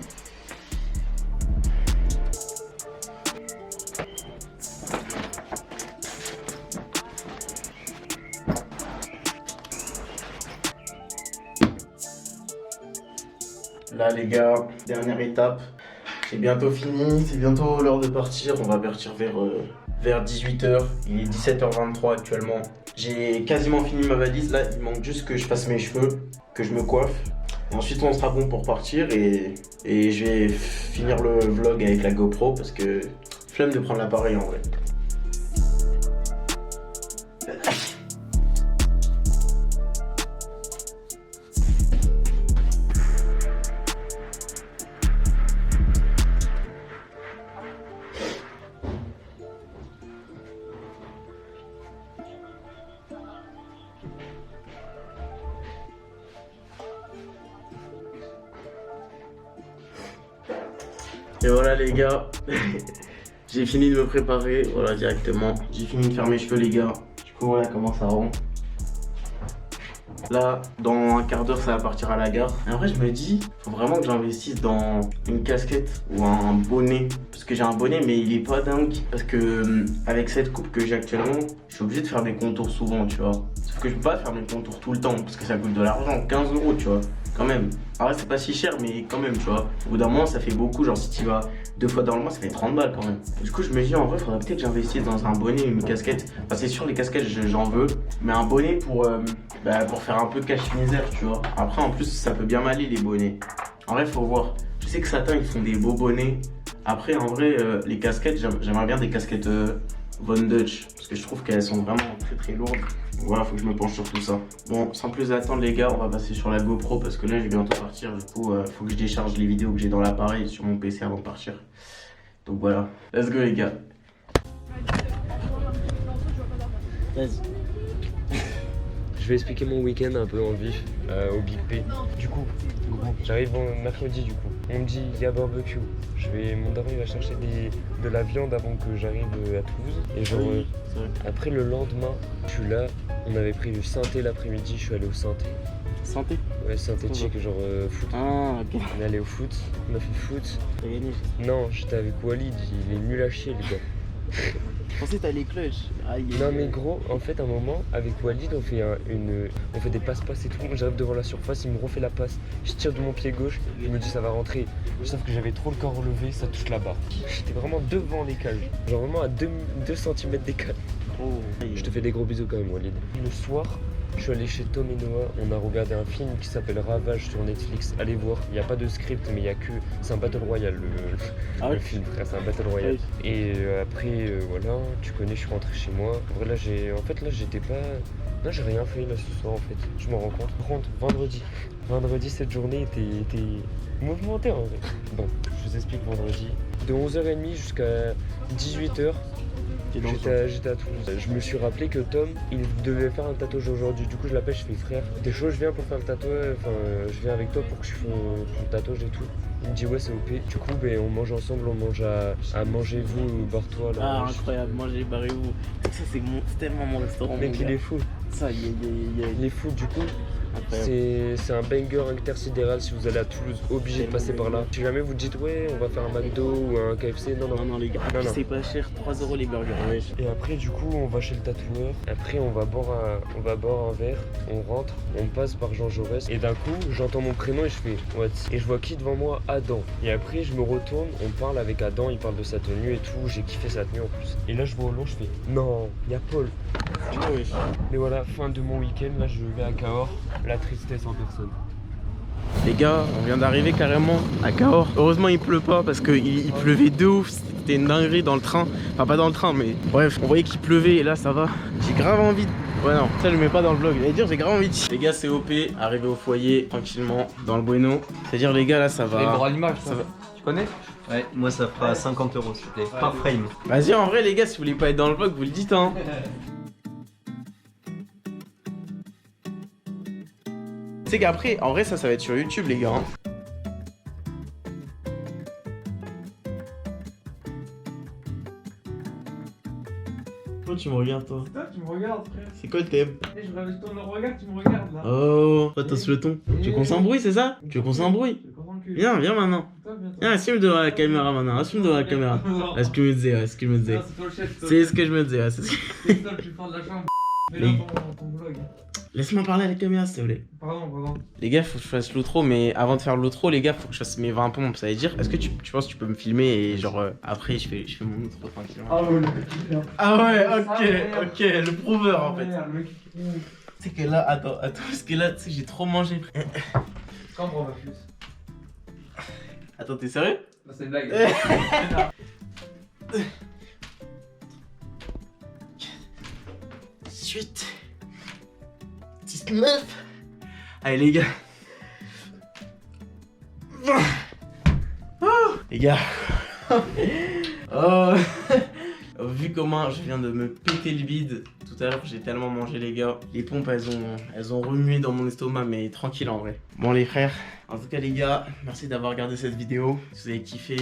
A: Là les gars, dernière étape, c'est bientôt fini, c'est bientôt l'heure de partir, on va partir vers 18h, il est 17h23 actuellement. J'ai quasiment fini ma valise, là il manque juste que je fasse mes cheveux, que je me coiffe. Et ensuite on sera bon pour partir et je vais finir le vlog avec la GoPro parce que flemme de prendre l'appareil en vrai. Et voilà les gars, j'ai fini de me préparer, voilà directement. J'ai fini de faire mes cheveux les gars. Du coup voilà comment ça rend. Là, dans un quart d'heure, ça va partir à la gare. Et en vrai, je me dis, faut vraiment que j'investisse dans une casquette ou un bonnet. Parce que j'ai un bonnet, mais il est pas dingue. Parce que avec cette coupe que j'ai actuellement, je suis obligé de faire des contours souvent, tu vois. Sauf que je peux pas faire mes contours tout le temps, parce que ça coûte de l'argent, 15 €, tu vois. Quand même. En vrai, c'est pas si cher, mais quand même, tu vois. Au bout d'un moment, ça fait beaucoup. Genre, si tu vas 2 fois dans le mois, ça fait 30 balles quand même. Du coup, je me dis, en vrai, faudrait peut-être que j'investisse dans un bonnet, une casquette. Enfin, c'est sûr, les casquettes, j'en veux. Mais un bonnet pour faire un peu cache-misère, tu vois. Après, en plus, ça peut bien m'aller, les bonnets. En vrai, faut voir. Je sais que Satin, ils font des beaux bonnets. Après, en vrai, les casquettes, j'aimerais bien des casquettes Von Dutch. Parce que je trouve qu'elles sont vraiment très très lourdes. Voilà, faut que je me penche sur tout ça. Bon, sans plus attendre les gars, on va passer sur la GoPro parce que là je vais bientôt partir. Du coup, faut que je décharge les vidéos que j'ai dans l'appareil sur mon PC avant de partir. Donc voilà, let's go les gars.
K: Vas-y. Je vais expliquer mon week-end un peu en vif au Big P. Du coup, j'arrive mercredi du coup. On me dit il y a barbecue. Mon daron il va chercher de la viande avant que j'arrive à Toulouse. Et genre après le lendemain, je suis là. On avait prévu Synthé l'après-midi, je suis allé au Synthé.
A: Synthé?
K: Ouais, synthétique, genre foot.
A: Ah, ok.
K: On est allé au foot, on a fait foot.
A: T'as gagné?
K: Non, j'étais avec Walid, il est nul à chier le gars.
A: Je pensais que t'allais clutch.
K: Non mais gros, en fait à un moment, avec Walid, on fait des passe-passe et tout. J'arrive devant la surface, il me refait la passe. Je tire de mon pied gauche, je me dis ça va rentrer. Sauf que j'avais trop le corps relevé, ça touche la barre. J'étais vraiment devant les cages, genre vraiment à 2 cm des cages.
A: Oh.
K: Je te fais des gros bisous quand même Walid. Le soir, je suis allé chez Tom et Noah, on a regardé un film qui s'appelle Ravage sur Netflix. Allez voir, il n'y a pas de script, mais il y a que... C'est un Battle Royale le film, frère, c'est un Battle Royale. Et après, voilà, tu connais, je suis rentré chez moi. En vrai, là, j'étais pas... Non, j'ai rien fait là ce soir en fait, je me rends compte. Par contre, vendredi, cette journée était mouvementée en vrai. Bon, je vous explique vendredi. De 11h30 jusqu'à 18h, J'étais à Toulouse. Je me suis rappelé que Tom, il devait faire un tatouage aujourd'hui. Du coup, je l'appelle, je fais frère, t'es chaud, je viens pour faire le tatouage. Enfin, je viens avec toi pour que je fasse le tatouage et tout. Il me dit ouais, c'est OP. Du coup, on mange ensemble, on mange à manger vous, barre-toi.
A: Ah, incroyable, manger, barrez-vous. Ça, c'est tellement mon restaurant.
K: Mec, il est fou.
A: Ça,
K: il est fou, du coup. C'est un banger intersidéral si vous allez à Toulouse, obligé de passer par là. Si jamais vous dites ouais on va faire un McDo ou un KFC, non
A: les gars, c'est pas cher, 3 € les burgers. Ouais.
K: Et après du coup on va chez le tatoueur, après on va boire un verre, on rentre, on passe par Jean Jaurès et d'un coup j'entends mon prénom et je fais what? Et je vois qui devant moi? Adam. Et après je me retourne, on parle avec Adam, il parle de sa tenue et tout, j'ai kiffé sa tenue en plus. Et là je vois au long, je fais non, il y a Paul. Mais voilà, fin de mon week-end, là je vais à Cahors. La tristesse en personne.
A: Les gars, on vient d'arriver carrément à Cahors. Heureusement il pleut pas parce qu'il pleuvait de ouf. C'était une dinguerie dans le train. Enfin pas dans le train mais bref, on voyait qu'il pleuvait et là ça va. J'ai grave envie de... Ouais non, ça je le mets pas dans le vlog. J'allais dire j'ai grave envie de... Les gars c'est OP, arrivé au foyer tranquillement dans le bueno. C'est-à-dire les gars là ça va...
B: Le droit à l'image, ça va. Tu connais?
L: Ouais, moi ça fera 50 € s'il te plaît, par frame.
A: Vas-y en vrai les gars, si vous voulez pas être dans le vlog, vous le dites hein. Tu sais qu'après, en vrai ça va être sur YouTube les gars. Pourquoi tu me regardes toi?
B: C'est toi qui me regardes frère.
A: C'est quoi le thème?
B: Je tourne le regard, tu me regardes là.
A: Oh, toi t'as le ton. Tu veux qu'on s'embrouille c'est ça? Tu veux qu'on s'embrouille? Viens maintenant. Viens, assume devant la caméra maintenant, assume devant la caméra. C'est ce que je me disais, c'est ce que je me disais. C'est ce que je me disais, c'est ce que...
B: C'est toi le plus fort de la chambre. Mets-le dans ton vlog.
A: Laisse-moi parler à la caméra s'il te plaît.
B: Pardon.
A: Les gars, faut que je fasse l'outro, mais avant de faire l'outro, les gars, faut que je fasse mes 20 pompes. Ça veut dire, est-ce que tu penses que tu peux me filmer et genre après je fais mon outro tranquillement.
B: Ah ouais,
A: ah ouais, ok, le prouveur en fait. Tu sais que là, attends, parce que là, tu sais, j'ai trop mangé.
B: Quand on va plus.
A: Attends, t'es sérieux?
B: Non, c'est une blague.
A: 18 19. Allez les gars. Les gars. Oh. Vu comment je viens de me péter le bide tout à l'heure, j'ai tellement mangé les gars. Les pompes elles ont remué dans mon estomac mais tranquille en vrai. Bon les frères, en tout cas les gars, merci d'avoir regardé cette vidéo. Si vous avez kiffé,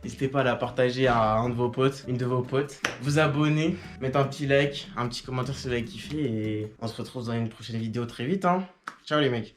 A: n'hésitez pas à la partager à un de vos potes, une de vos potes. Vous abonner, mettre un petit like, un petit commentaire si vous avez kiffé et on se retrouve dans une prochaine vidéo très vite hein. Ciao les mecs.